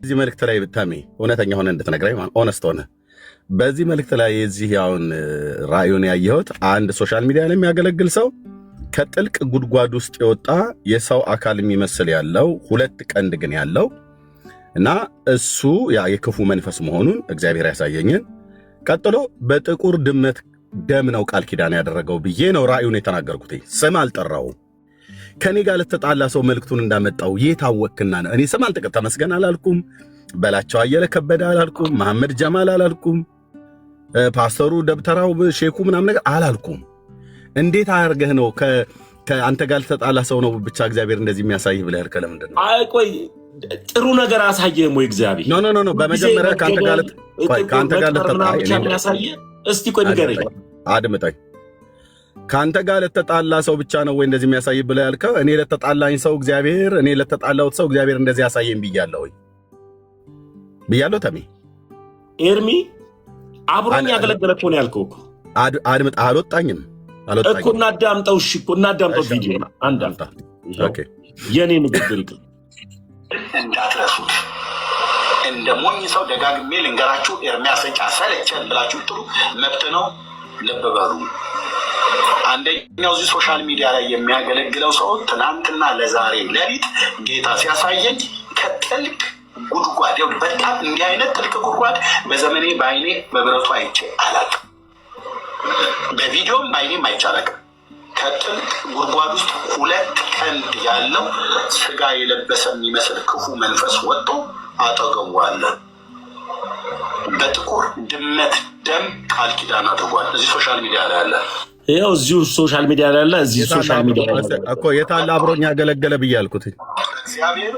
በዚህ መልእክት ላይ ብታሜ እውነተኛ ሆነ እንድትነግረኝ ማለት ኦነስት ሆነ በዚህ መልእክት ላይ የዚህ ያውን ራእዩን ያየሁት አንድ ሶሻል ሚዲያ ላይ የሚያገለግል ሰው ከጥልቅ ጉድጓድ ውስጥ የወጣ የሰው አካል የሚመስል ያለው ሁለት ቀንድ ግን ያለው እና እሱ ያ የክፉ መንፈስ መሆኑን እግዚአብሔር ያሳየኝን ቀጥሎ በጥቁር ድመት ደም ነው ቃል ኪዳን ያደረገው ብዬ ነው ራእዩን የተናገርኩት። ስም አልጠራው ከኔ ጋር ለተጣላ ሰው መልእክቱን እንዳመጣው የታወቅና ነው። እኔ ስም አልጠቀ ተመስገን አላልኩም፣ በላቸው አየለ ከበደ አላልኩም፣ መሐመድ ጀማል አላልኩም፣ ፓስተሩ ደብተራው ሼኩ ምናምን ነገር አላልኩም። እንዴት አርገህ ነው ከአንተ ጋር ለተጣላ ሰው ነው ብቻ እግዚአብሔር እንደዚህ የሚያሳይ ብለህ ያልከ ለምንድን ነው? አይ ቆይ ጥሩ ነገር አሳየህም ወይ እግዚአብሔር? ኖ በመጀመሪያ ከአንተ ጋር ለተጣላ እስቲ ቆይ ንገረኝ፣ አድምጠኝ። ከአንተ ጋር ለተጣላ ሰው ብቻ ነው ወይ እንደዚህ የሚያሳይ ብለህ ያልከው? እኔ ለተጣላኝ ሰው እግዚአብሔር እኔ ለተጣላሁት ሰው እግዚአብሔር እንደዚህ ያሳየኝ ብያለሁ ወይ? ብያለሁ ተሜ ኤርሚ አብሮኝ ያገለገለ እኮ ነው ያልከው እኮ። አድምጥ። አልወጣኝም እኮ እናዳምጠው። እሺ እኮ እናዳምጠው። ቪዲዮ አንዳምጣ። ኦኬ የኔ ንግግር ግን እንዳትረሱት። እንደ ሞኝ ሰው ደጋግሜ ልንገራችሁ፣ ኤርሚያስ ሰለቸን ብላችሁ ጥሩ መብት ነው። ልብ በሉ። አንደኛው እዚህ ሶሻል ሚዲያ ላይ የሚያገለግለው ሰው ትናንትና ለዛሬ ሌሊት ጌታ ሲያሳየኝ ከጥልቅ ጉድጓድ፣ በጣም እንዲህ አይነት ጥልቅ ጉድጓድ በዘመኔ በአይኔ በብረቱ አይቼ አላውቅም። በቪዲዮም በአይኔም አይቼ አላውቅም። ከጥልቅ ጉድጓድ ውስጥ ሁለት ቀንድ ያለው ስጋ የለበሰ የሚመስል ክፉ መንፈስ ወጥቶ አጠገቡ አለ። በጥቁር ድመት ደም ቃል ኪዳን አድርጓል። እዚህ ሶሻል ሚዲያ ላይ አለ። ያው እዚሁ ሶሻል ሚዲያ ላይ አለ። እዚህ ሶሻል ሚዲያ ላይ እኮ የታለ አብሮኝ ያገለገለ ብዬ አልኩት። እግዚአብሔር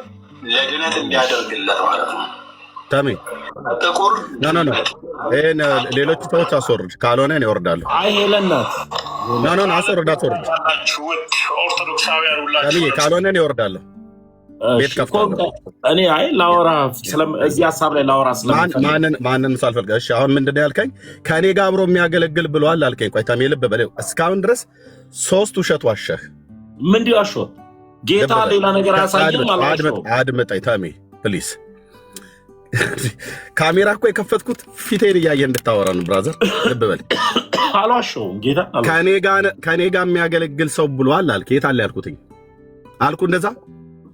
ለድነት እንዲያደርግለት ማለት ነው። ታሜ ጥቁር ኖ ይሄን ሌሎች ሰዎች አስወርድ፣ ካልሆነ እኔ እወርዳለሁ። አይ ሄለናት ኖ አስወርድ። ውድ ኦርቶዶክሳውያን ሁላችሁ ታሜ ካልሆነ እኔ እወርዳለሁ። ቤት ከፍታለሁ እኔ። አይ ላወራ እዚህ ሀሳብ ላይ ላወራ ማንን ሳልፈልግ። እሺ አሁን ምንድነው ያልከኝ? ከኔ ጋር አብሮ የሚያገለግል ብሏል አልከኝ። ቆይ ታሜ ልብ በለው። እስካሁን ድረስ 3 ውሸት ዋሸህ። ምንድን ያሸው? ጌታ ሌላ ነገር አያሳየም ማለት ነው። አድምጠኝ ታሜ ፕሊዝ። ካሜራ እኮ የከፈትኩት ፊቴን እያየ እንድታወራ ነው ብራዘር። ልብ በል። አልዋሸሁም ጌታ። ከኔ ጋር የሚያገለግል ሰው ብሏል አልክ። የት አለ ያልኩትኝ አልኩ እንደዛ።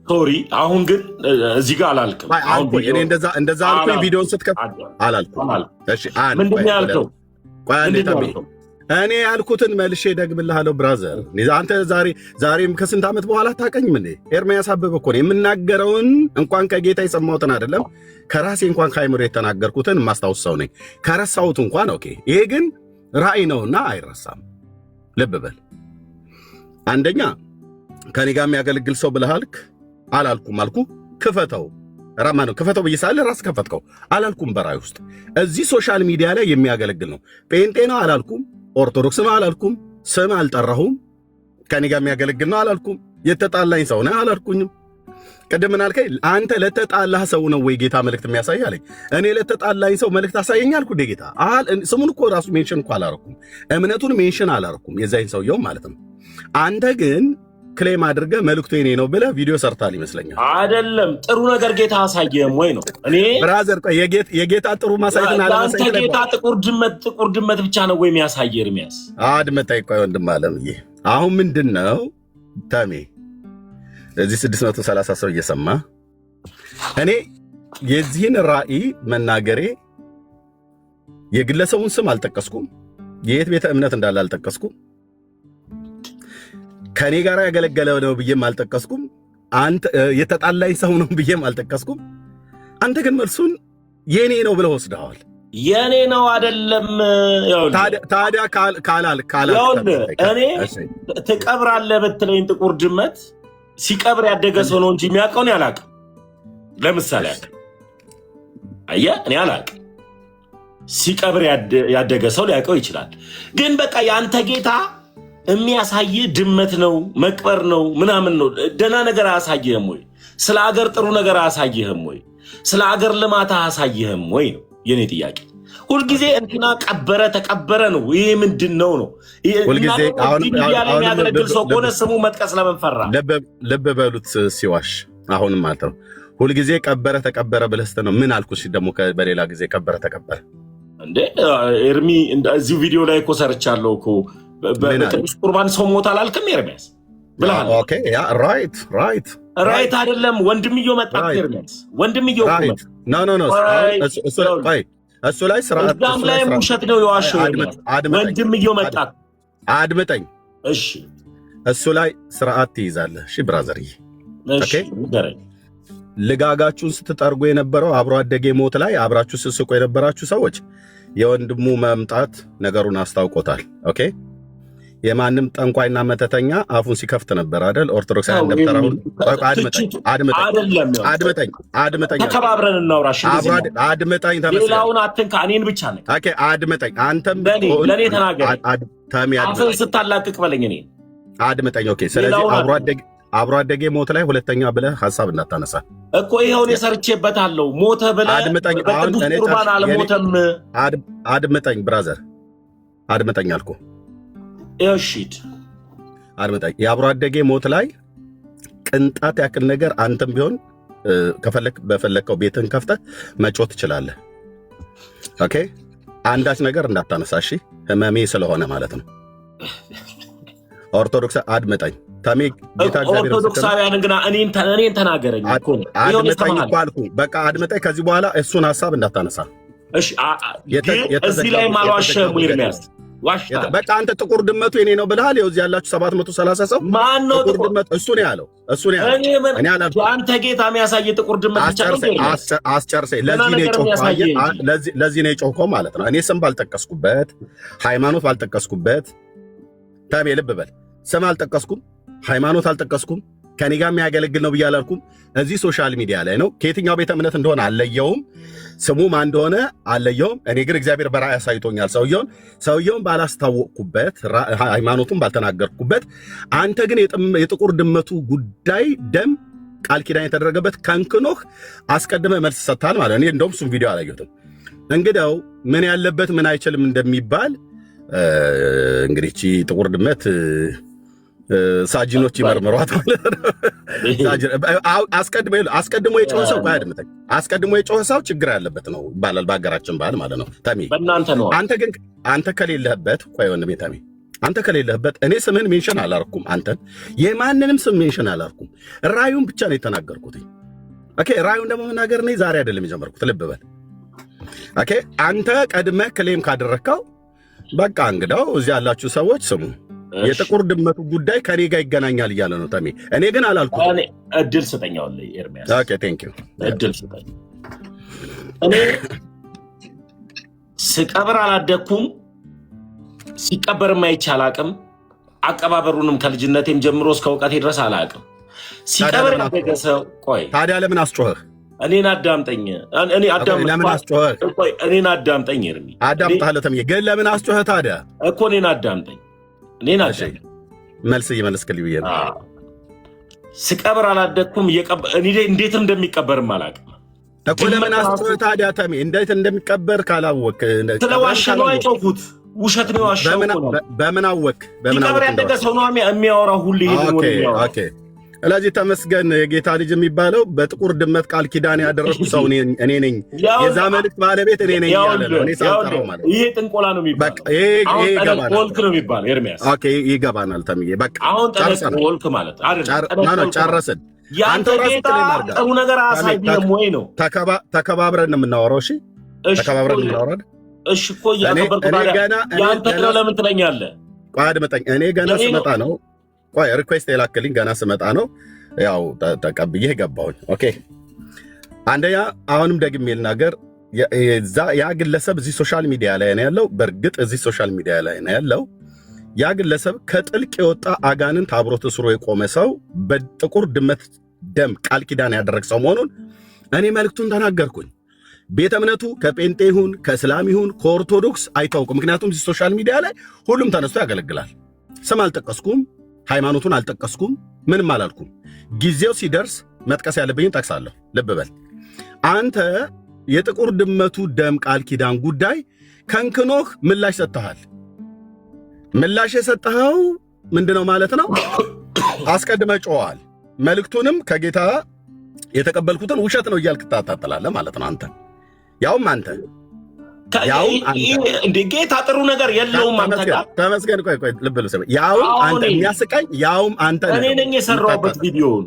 ሶሪ አሁን ግን እዚህ ጋር አላልክም። እኔ እንደዛ አልኩኝ። ቪዲዮን ስትከፍ አላልኩም። እሺ ምንድን ያልከው? ቆይ አንዴ ታሜ እኔ ያልኩትን መልሼ ደግምልሃለሁ ብራዘር። አንተ ዛሬም ከስንት ዓመት በኋላ ታቀኝም እንዴ? ኤርሚያስ አበበ እኮ ነው የምናገረውን። እንኳን ከጌታ የሰማሁትን አይደለም ከራሴ እንኳን ከአይምሮ የተናገርኩትን የማስታውስ ሰው ነኝ። ከረሳሁት እንኳን ኦኬ። ይሄ ግን ራእይ ነውና አይረሳም። ልብ በል። አንደኛ ከኔ ጋር የሚያገለግል ሰው ብለሃልክ። አላልኩም አልኩ። ክፈተው ራማ ነው ክፈተው ብዬሳለ ራስ ከፈትከው። አላልኩም። በራእይ ውስጥ እዚህ ሶሻል ሚዲያ ላይ የሚያገለግል ነው። ጴንጤ ነው አላልኩም። ኦርቶዶክስ ነው አላልኩም። ስም አልጠራሁም። ከኔ ጋር የሚያገለግል ነው አላልኩም። የተጣላኝ ሰው ነው አላልኩኝም። ቅድም ምን አልከኝ? አንተ ለተጣላህ ሰው ነው ወይ ጌታ መልእክት የሚያሳይ አለኝ። እኔ ለተጣላኝ ሰው መልእክት አሳየኝ አልኩ። ጌታ ስሙን እኮ ራሱ ሜንሽን እኮ አላረኩም። እምነቱን ሜንሽን አላረኩም። የዛይን ሰውየው ማለት ነው። አንተ ግን ክሌም አድርገህ መልእክቱ የኔ ነው ብለህ ቪዲዮ ሰርታል ይመስለኛል። አይደለም ጥሩ ነገር ጌታ አሳየም ወይ ነው? እኔ ብራዘር ቆይ የጌታ ጥሩ ማሳየትን አለማሳየት አንተ ጌታ ጥቁር ድመት ብቻ ነው ወይ የሚያሳይ? ኤርሚያስ አድመጣይ ቆይ ወንድም አለምዬ አሁን ምንድነው ታሜ እዚህ 630 ሰው እየሰማ እኔ የዚህን ራእይ መናገሬ የግለሰቡን ስም አልጠቀስኩም። የየት ቤተ እምነት እንዳለ አልጠቀስኩም። ከኔ ጋር ያገለገለ ነው ብዬም አልጠቀስኩም። አንተ የተጣላኝ ሰው ነው ብዬም አልጠቀስኩም። አንተ ግን መልሱን የኔ ነው ብለህ ወስደዋል። የኔ ነው አይደለም። ታዲያ ካላል እኔ ትቀብራለህ ብትለኝ ጥቁር ድመት ሲቀብር ያደገ ሰው ነው እንጂ የሚያውቀውን ያላቅም። ለምሳሌ አየህ እኔ አላቅም። ሲቀብር ያደገ ሰው ሊያውቀው ይችላል። ግን በቃ የአንተ ጌታ የሚያሳይ ድመት ነው መቅበር ነው ምናምን ነው። ደህና ነገር አያሳየህም ወይ? ስለ አገር ጥሩ ነገር አያሳየህም ወይ? ስለ አገር ልማት አያሳየህም ወይ ነው የኔ ጥያቄ። ሁልጊዜ እንትና ቀበረ ተቀበረ ነው። ይሄ ምንድን ነው? ሁልጊዜ አሁን የሚያገለግል ሰው ከሆነ ስሙ መጥቀስ ለምን ፈራ? ልብ በሉት ሲዋሽ አሁንም ማለት ነው። ሁልጊዜ ቀበረ ተቀበረ ብለህ ስትል ነው። ምን አልኩሽ ደግሞ በሌላ ጊዜ ቀበረ ተቀበረ እንዴ? ኤርሚ እዚሁ ቪዲዮ ላይ እኮ ሰርቻለሁ እኮ በቅዱስ ቁርባን ሰው ሞት አላልክም ኤርሚያስ ብለሃል። ኦኬ ያ ራይት አይደለም። ወንድምየው መጣ ኤርሚያስ፣ ወንድምየው ኖ እሱ ላይ ስርዓት እዛም ላይ ውሸት ነው የዋሸው። ወንድምየው መጣ አድምጠኝ። እሺ እሱ ላይ ስርዓት ትይዛለህ። እሺ ብራዘርዬ፣ እሺ ንገረኝ። ልጋጋችሁን ስትጠርጉ የነበረው አብሮ አደጌ ሞት ላይ አብራችሁ ስስቆ የነበራችሁ ሰዎች የወንድሙ መምጣት ነገሩን አስታውቆታል። ኦኬ የማንም ጠንቋይና መተተኛ አፉን ሲከፍት ነበር አይደል? ኦርቶዶክሳውያን ደብተራውን አድምጠኝ፣ ተከባብረን እናውራ። አድምጠኝ፣ ሌላውን አትንካ፣ እኔን ብቻ ነኝ። ኦኬ አድምጠኝ። አንተም ለኔ ተናገር። አፍን ስታላቅቅ በለኝ። እኔ አድምጠኝ። ኦኬ ስለዚህ አብሮ አደጌ ሞት ላይ ሁለተኛ ብለህ ሐሳብ እንዳታነሳ እኮ ይሄውን የሰርቼበታለሁ። ሞተ ብለህ አድምጠኝ። በቅዱስ ቁርባን አልሞተም። አድምጠኝ ብራዘር፣ አድምጠኝ አልኩ። እሺ አድምጠኝ። የአብሮ አደጌ ሞት ላይ ቅንጣት ያክል ነገር አንተም ቢሆን ከፈለክ በፈለከው ቤትን ከፍተህ መጮህ ትችላለህ። ኦኬ አንዳች ነገር እንዳታነሳ እሺ፣ ህመሜ ስለሆነ ማለት ነው። ኦርቶዶክስ አድምጠኝ። ታሜ ኦርቶዶክሳውያን ግን እኔን ተናገረኝ። አድምጠኝ እኮ አልኩህ። በቃ አድምጠኝ። ከዚህ በኋላ እሱን ሐሳብ እንዳታነሳ እሺ። እዚህ ላይ ማልዋሸም ኤርሚያስ ዋሽታ። በቃ አንተ ጥቁር ድመቱ የኔ ነው ብለሃል። ይኸው እዚህ ያላችሁ 730 ሰው ማን ነው ጥቁር ድመት? እሱ ነው ያለው። እኔ አላልኩም። አንተ ጌታ የሚያሳይ ጥቁር ድመት ብቻ ነው። አስጨርሰኝ። ለዚህ ነው የጮኸው ማለት ነው። እኔ ስም ባልጠቀስኩበት፣ ሃይማኖት ባልጠቀስኩበት፣ ታሜ ልብ በል፣ ስም አልጠቀስኩም፣ ሃይማኖት አልጠቀስኩም፣ ከኔ ጋር የሚያገለግል ነው ብዬ አላልኩም። እዚህ ሶሻል ሚዲያ ላይ ነው። ከየትኛው ቤተ እምነት እንደሆነ አልለየውም፣ ስሙ ማን እንደሆነ አልለየውም። እኔ ግን እግዚአብሔር በራእይ አሳይቶኛል ሰውየውን ባላስታወቅኩበት፣ ሃይማኖቱን ባልተናገርኩበት፣ አንተ ግን የጥቁር ድመቱ ጉዳይ ደም ቃል ኪዳን የተደረገበት ከንክኖህ አስቀድመህ መልስ ሰጥታል ማለት ነው። እኔ እንደውም እሱም ቪዲዮ አላየሁትም። እንግዲያው ምን ያለበት ምን አይችልም እንደሚባል እንግዲህ እቺ ጥቁር ድመት ሳጅኖች ይመርምሯት ማለት ነው። አስቀድሞ የጮኸ ሰው አያድምጠኝ። አስቀድሞ የጮኸ ሰው ችግር ያለበት ነው ይባላል በሀገራችን ባህል ማለት ነው። ተሜ አንተ ግን አንተ ከሌለህበት፣ ቆይ ወንድሜ ተሜ አንተ ከሌለህበት እኔ ስምህን ሜንሽን አላርኩም። አንተን የማንንም ስም ሜንሽን አላርኩም። ራዩን ብቻ ነው የተናገርኩት። ኦኬ ራዩን ደግሞ መናገር እኔ ዛሬ አይደለም የጀመርኩት፣ ልብ በል። ኦኬ አንተ ቀድመህ ክሌም ካደረግከው በቃ እንግዳው እዚህ ያላችሁ ሰዎች ስሙ። የጥቁር ድመቱ ጉዳይ ከኔ ጋር ይገናኛል እያለ ነው ተሜ። እኔ ግን አላልኩም። እድል ስጠኛው ኤርሚያስ። ኦኬ ቴንክ ዩ። እድል ስጠኝ። እኔ ስቀብር አላደኩም፣ ሲቀበርም አይቻል አቅም፣ አቀባበሩንም ከልጅነቴም ጀምሮ እስከ እውቀቴ ድረስ አላቅም። ሲቀብር ያደገ ሰው ቆይ ታዲያ ለምን አስጮኸህ? እኔን አዳምጠኝ። ለምን አስጮኸህ? እኔን አዳምጠኝ ኤርሚ። አዳምጣለሁ ተሜ፣ ግን ለምን አስጮኸህ ታዲያ? እኮ እኔን አዳምጠኝ። መልስ እየመለስክልኝ ብዬ ነው። ስቀብር አላደኩም፣ እንዴትም እንደሚቀበርም አላውቅም እኮ። ለምን አስጮኸህ ታዲያ ተሜ? እንዴት እንደሚቀበር ካላወቅህ ስለዋሸ ነው አይጮኩት። ውሸት ነው ዋሸው። በምን አወቅ? ሲቀብር ያደገ ሰው ነው የሚያወራው ሁሌ። ኦኬ ስለዚህ ተመስገን የጌታ ልጅ የሚባለው በጥቁር ድመት ቃል ኪዳን ያደረኩ ሰው እኔ ነኝ። የዛ መልእክት ባለቤት እኔ ነኝ ያለ ነው። እኔ ሳልጠራው ማለት ይሄ ጥንቆላ ነው የሚባለው። በቃ ይሄ ይገባናል። ወልክ ነው የሚባለው ኤርሚያስ። ኦኬ ይገባናል ተምዬ። በቃ አሁን ጠለቅ ወልክ ማለት አይደል? ጨረስን። አንተ ጌታ ጥሩ ነገር አሳየም ወይ ነው። ተከባብረን ነው የምናወራው። እሺ ተከባብረን የምናወራው። እሺ እኮ ያከበርኩ ታዲያ ያንተ ነው ለምን ትለኛለህ? ቆይ አድምጠኝ። እኔ ገና ስመጣ ነው ቆይ ሪኩዌስት የላክልኝ ገና ስመጣ ነው። ያው ተቀብዬ ገባሁኝ። ኦኬ አንደኛ አሁንም ደግሜ ልናገር፣ ያ ግለሰብ እዚህ ሶሻል ሚዲያ ላይ ነው ያለው። በእርግጥ እዚህ ሶሻል ሚዲያ ላይ ነው ያለው። ያ ግለሰብ ከጥልቅ የወጣ አጋንንት አብሮት እስሮ የቆመ ሰው፣ በጥቁር ድመት ደም ቃል ኪዳን ያደረግ ሰው መሆኑን እኔ መልእክቱን ተናገርኩኝ። ቤተ እምነቱ ከጴንጤ ይሁን ከእስላም ይሁን ከኦርቶዶክስ አይታወቅም። ምክንያቱም እዚህ ሶሻል ሚዲያ ላይ ሁሉም ተነስቶ ያገለግላል። ስም አልጠቀስኩም፣ ሃይማኖቱን አልጠቀስኩም፣ ምንም አላልኩም። ጊዜው ሲደርስ መጥቀስ ያለብኝን ጠቅሳለሁ። ልብ በል አንተ የጥቁር ድመቱ ደም ቃል ኪዳን ጉዳይ ከንክኖህ ምላሽ ሰጥተሃል። ምላሽ የሰጠኸው ምንድነው ማለት ነው? አስቀድመህ ጮኸሃል። መልእክቱንም ከጌታ የተቀበልኩትን ውሸት ነው እያልክ ታጣጥላለህ ማለት ነው። አንተ ያውም እንደ ጌታ ጥሩ ነገር የለውም አንተ ጋር ተመስገን። ቆይ ልብ በል ያውም አንተ የሚያስቀኝ ያውም አንተ እኔ ነኝ የሰራሁበት ቪዲዮውን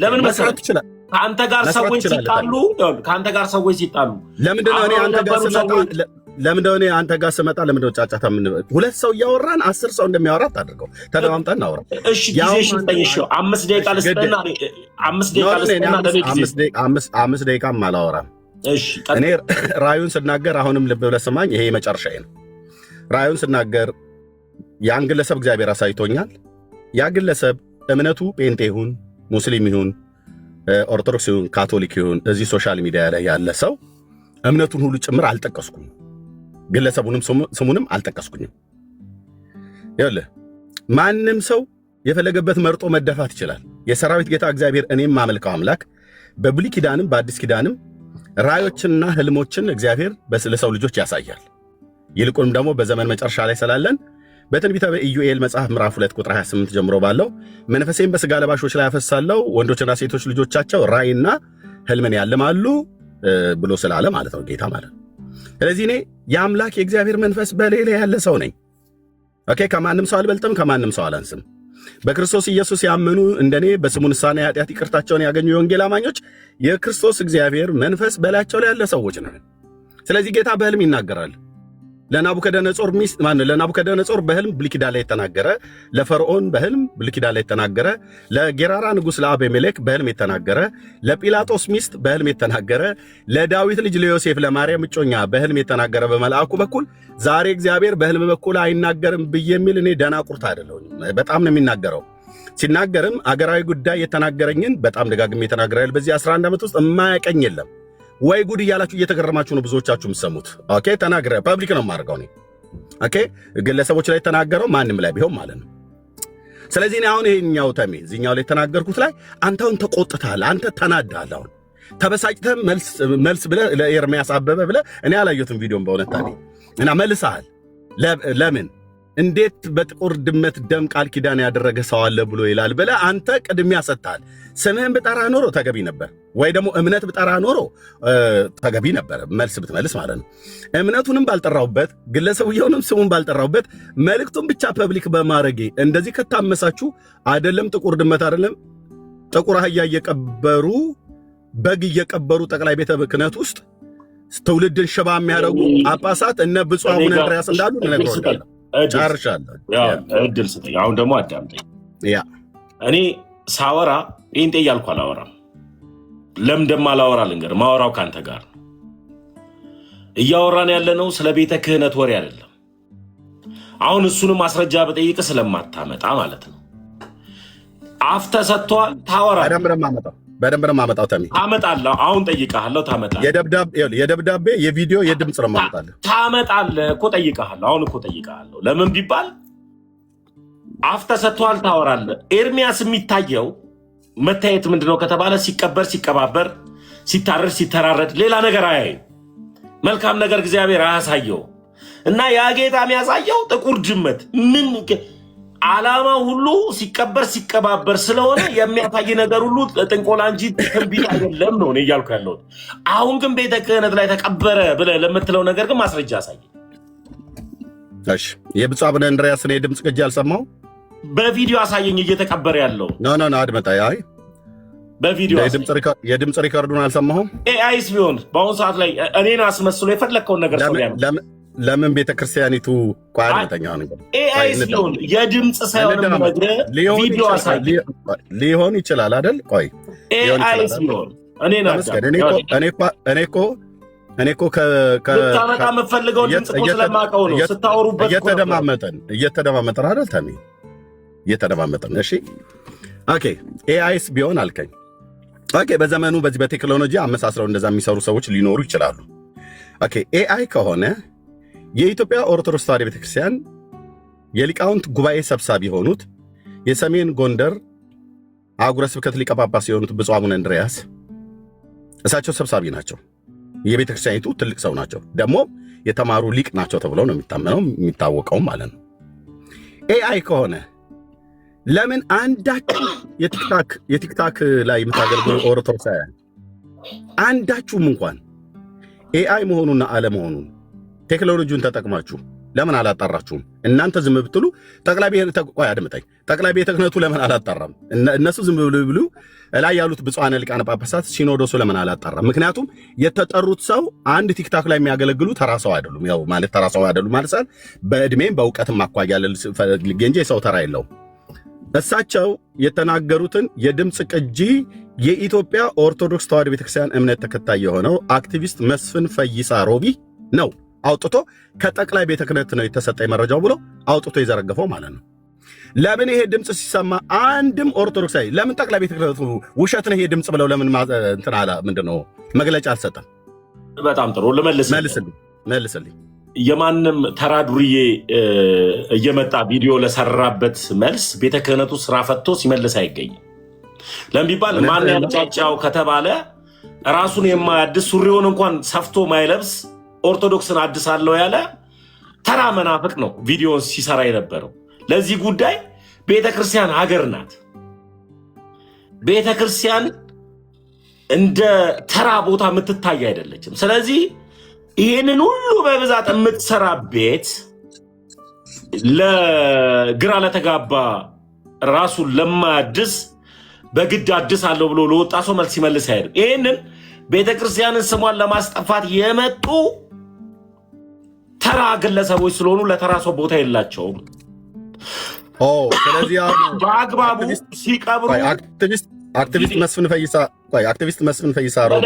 ለምን መስራት ይችላል? ከአንተ ጋር ሰዎች ሲጣሉ ለምንድን ነው እኔ አንተ ጋር ስመጣ ለምንድን ነው ጫጫታ? ሁለት ሰው እያወራን 10 ሰው እንደሚያወራ አታድርገው። ተደማምጠን እናውራ። እሺ ጊዜሽ ጠይሽ 5 ደቂቃ ልስጥና 5 ደቂቃም አላወራም። እሺ እኔ ራዩን ስናገር አሁንም ልብ ብለህ ስማኝ፣ ይሄ መጨረሻዬ ነው። ራዩን ስናገር ያን ግለሰብ እግዚአብሔር አሳይቶኛል። ያ ግለሰብ እምነቱ ጴንጤ ይሁን ሙስሊም ይሁን ኦርቶዶክስ ይሁን ካቶሊክ ይሁን እዚህ ሶሻል ሚዲያ ላይ ያለ ሰው እምነቱን ሁሉ ጭምር አልጠቀስኩም፣ ግለሰቡንም ስሙንም አልጠቀስኩኝም። ይኸውልህ ማንም ሰው የፈለገበት መርጦ መደፋት ይችላል። የሰራዊት ጌታ እግዚአብሔር እኔም ማመልከው አምላክ በብሉይ ኪዳንም በአዲስ ኪዳንም ራዮችንና ህልሞችን እግዚአብሔር ለሰው ልጆች ያሳያል። ይልቁንም ደግሞ በዘመን መጨረሻ ላይ ስላለን በትንቢተ ኢዩኤል መጽሐፍ ምዕራፍ 2 ቁጥር 28 ጀምሮ ባለው መንፈሴን በሥጋ ለባሾች ላይ ያፈሳለሁ፣ ወንዶችና ሴቶች ልጆቻቸው ራእይና ህልምን ያልማሉ ብሎ ስላለ ማለት ነው ጌታ ማለት። ስለዚህ እኔ የአምላክ የእግዚአብሔር መንፈስ በሌላ ያለ ሰው ነኝ። ኦኬ፣ ከማንም ሰው አልበልጥም፣ ከማንም ሰው አላንስም። በክርስቶስ ኢየሱስ ያመኑ እንደኔ በስሙ ንስሐና የኃጢአት ይቅርታቸውን ያገኙ የወንጌል አማኞች የክርስቶስ እግዚአብሔር መንፈስ በላያቸው ላይ ያለ ሰዎች ነን። ስለዚህ ጌታ በህልም ይናገራል። ለናቡከደነጾር በህልም ብሉይ ኪዳን ላይ የተናገረ፣ ለፈርዖን በህልም ብሉይ ኪዳን ላይ የተናገረ፣ ለጌራራ ንጉሥ ለአቤሜሌክ በህልም የተናገረ፣ ለጲላጦስ ሚስት በህልም የተናገረ፣ ለዳዊት ልጅ ለዮሴፍ ለማርያም እጮኛ በህልም የተናገረ በመልአኩ በኩል ዛሬ እግዚአብሔር በህልም በኩል አይናገርም ብዬ የሚል እኔ ደናቁርት አይደለሁም። በጣም ነው የሚናገረው። ሲናገርም አገራዊ ጉዳይ የተናገረኝን በጣም ደጋግሜ የተናገራል። በዚህ 11 ዓመት ውስጥ የማያቀኝ የለም። ወይ ጉድ እያላችሁ እየተገረማችሁ ነው ብዙዎቻችሁ የምትሰሙት። ኦኬ፣ ተናግረ ፐብሊክ ነው የማደርገው እኔ። ኦኬ፣ ግለሰቦች ላይ ተናገረው ማንም ላይ ቢሆን ማለት ነው። ስለዚህ እኔ አሁን ይሄኛው ተሜ እዚህኛው ላይ የተናገርኩት ላይ አንተውን ተቆጥተሃል፣ አንተ ተናዳል። አሁን ተበሳጭተህ መልስ ብለህ ለኤርሚያስ አበበ ብለህ እኔ አላየሁትም ቪዲዮን በእውነት ታዲያ እና መልሰሃል። ለምን እንዴት በጥቁር ድመት ደም ቃል ኪዳን ያደረገ ሰው አለ ብሎ ይላል ብለህ አንተ ቅድሚያ ሰጥተሃል። ስምህን ብጠራ ኖሮ ተገቢ ነበር፣ ወይ ደግሞ እምነት ብጠራ ኖሮ ተገቢ ነበር መልስ ብትመልስ ማለት ነው። እምነቱንም ባልጠራሁበት ግለሰቡየውንም ስሙን ባልጠራሁበት መልእክቱን ብቻ ፐብሊክ በማድረጌ እንደዚህ ከታመሳችሁ አይደለም ጥቁር ድመት አይደለም ጥቁር አህያ እየቀበሩ በግ እየቀበሩ ጠቅላይ ቤተ ክህነት ውስጥ ትውልድን ሽባ የሚያደርጉ ጳጳሳት እነ ብፁዕ አቡነ እንድርያስ እንዳሉ እነግርሃለሁ። ጨርሻለሁ። እድል ስጠኝ። አሁን ደግሞ አዳምጠኝ። እኔ ሳወራ ጴንጤ እያልኩ አላወራም። ለምን እንደማላወራ ልንገር። ማወራው ካንተ ጋር ነው። እያወራን ያለነው ስለ ቤተ ክህነት ወሬ አይደለም። አሁን እሱንም ማስረጃ በጠይቅ ስለማታመጣ ማለት ነው። አፍ ተሰጥቷል፣ ታወራለህ። በደንብ ነው የማመጣው። ተሚ ታመጣለህ። አሁን ጠይቀሃለሁ፣ ታመጣለህ። የደብዳቤ የቪዲዮ የድምፅ ነው የማመጣልህ። ታመጣለህ እኮ ጠይቀሃለሁ። አሁን እኮ ጠይቀሃለሁ። ለምን ቢባል አፍ ተሰጥቷል፣ ታወራለህ። ኤርሚያስ የሚታየው መታየት ምንድነው ከተባለ ሲቀበር፣ ሲቀባበር፣ ሲታረድ፣ ሲተራረድ ሌላ ነገር አያይም። መልካም ነገር እግዚአብሔር አያሳየው እና ያ ጌታ የሚያሳየው ጥቁር ድመት ምን ዓላማ ሁሉ ሲቀበር ሲቀባበር ስለሆነ የሚያሳይ ነገር ሁሉ ጥንቆላ እንጂ ትንቢት አይደለም ነው እኔ እያልኩ ያለሁት። አሁን ግን ቤተ ክህነት ላይ ተቀበረ ብለህ ለምትለው ነገር ግን ማስረጃ አሳይ። እሺ፣ የብፁዕ አቡነ እንድርያስን የድምፅ ቅጂ አልሰማሁም። በቪዲዮ አሳየኝ እየተቀበረ ያለው። ኖ አድመጣ። አይ በቪዲዮ የድምፅ ሪከርዱን አልሰማሁም። ኤአይስ ቢሆን በአሁኑ ሰዓት ላይ እኔን አስመስሎ የፈለግከውን ነገር ሰው ለምን ቤተ ክርስቲያኒቱ ቋንተኛው ነገር ኤአይስ ቢሆን የድምፅ ሳይሆን ቪዲዮ አሳይ ሊሆን ይችላል አይደል? ቆይ ኤአይስ ቢሆን እኔ እኮ ልታመጣ የምፈልገው ድምፅ እኮ ስለማውቀው ነው። ስታወሩበት እየተደማመጠን አይደል? ተሚ እየተደማመጠን። እሺ ኦኬ፣ ኤአይስ ቢሆን አልከኝ። ኦኬ፣ በዘመኑ በዚህ በቴክኖሎጂ አመሳስለው እንደዛ የሚሰሩ ሰዎች ሊኖሩ ይችላሉ። ኦኬ፣ ኤአይ ከሆነ የኢትዮጵያ ኦርቶዶክስ ተዋሕዶ ቤተክርስቲያን የሊቃውንት ጉባኤ ሰብሳቢ የሆኑት የሰሜን ጎንደር አህጉረ ስብከት ሊቀ ጳጳስ የሆኑት ብፁዕ አቡነ እንድርያስ እሳቸው ሰብሳቢ ናቸው። የቤተክርስቲያኒቱ ትልቅ ሰው ናቸው። ደግሞ የተማሩ ሊቅ ናቸው ተብለው ነው የሚታመነው የሚታወቀው ማለት ነው። ኤአይ ከሆነ ለምን አንዳችሁ የቲክታክ ላይ የምታገልግሉ ኦርቶዶክሳውያን አንዳችሁም እንኳን ኤአይ መሆኑንና አለመሆኑን ቴክኖሎጂውን ተጠቅማችሁ ለምን አላጣራችሁም? እናንተ ዝም ብትሉ ጠቅላይ ቤተ ክህነቱ ለምን አላጣራም? እነሱ ዝም ብሉ ላይ ያሉት ብፁዓነ ሊቃነ ጳጳሳት ሲኖዶሱ ለምን አላጣራም? ምክንያቱም የተጠሩት ሰው አንድ ቲክታክ ላይ የሚያገለግሉ ተራ ሰው አይደሉም። ያው ማለት ተራ ሰው አይደሉም ማለት ሳይሆን በእድሜም በእውቀትም አኳያ ፈልጌ እንጂ የሰው ተራ የለውም። እሳቸው የተናገሩትን የድምፅ ቅጂ የኢትዮጵያ ኦርቶዶክስ ተዋሕዶ ቤተክርስቲያን እምነት ተከታይ የሆነው አክቲቪስት መስፍን ፈይሳ ሮቢ ነው አውጥቶ ከጠቅላይ ቤተ ክህነት ነው የተሰጠኝ መረጃው ብሎ አውጥቶ የዘረገፈው ማለት ነው። ለምን ይሄ ድምፅ ሲሰማ አንድም ኦርቶዶክሳዊ ለምን ጠቅላይ ቤተ ክህነቱ ውሸት ነው ይሄ ድምፅ ብለው ለምን እንትን አላ ምንድነው መግለጫ አልሰጠም? በጣም ጥሩ መልስልኝ። የማንም ተራ ዱርዬ እየመጣ ቪዲዮ ለሰራበት መልስ ቤተ ክህነቱ ስራ ፈቶ ሲመልስ አይገኝም። ለምቢባል ማን ያጫጫው ከተባለ ራሱን የማያድስ ሱሪውን እንኳን ሰፍቶ ማይለብስ ኦርቶዶክስን አድሳለሁ ያለ ተራ መናፍቅ ነው ቪዲዮን ሲሰራ የነበረው። ለዚህ ጉዳይ ቤተክርስቲያን ሀገር ናት። ቤተክርስቲያን እንደ ተራ ቦታ የምትታይ አይደለችም። ስለዚህ ይህንን ሁሉ በብዛት የምትሰራ ቤት ለግራ ለተጋባ ራሱን ለማያድስ በግድ አድሳለሁ ብሎ ለወጣ ሰው መልስ ሲመልስ አይደለም። ይህንን ቤተክርስቲያንን ስሟን ለማስጠፋት የመጡ ተራ ግለሰቦች ስለሆኑ ለተራ ሰው ቦታ የላቸውም። ስለዚህ በአግባቡ ሲቀብሩ አክቲቪስት መስፍን ፈይሳ ሮቢ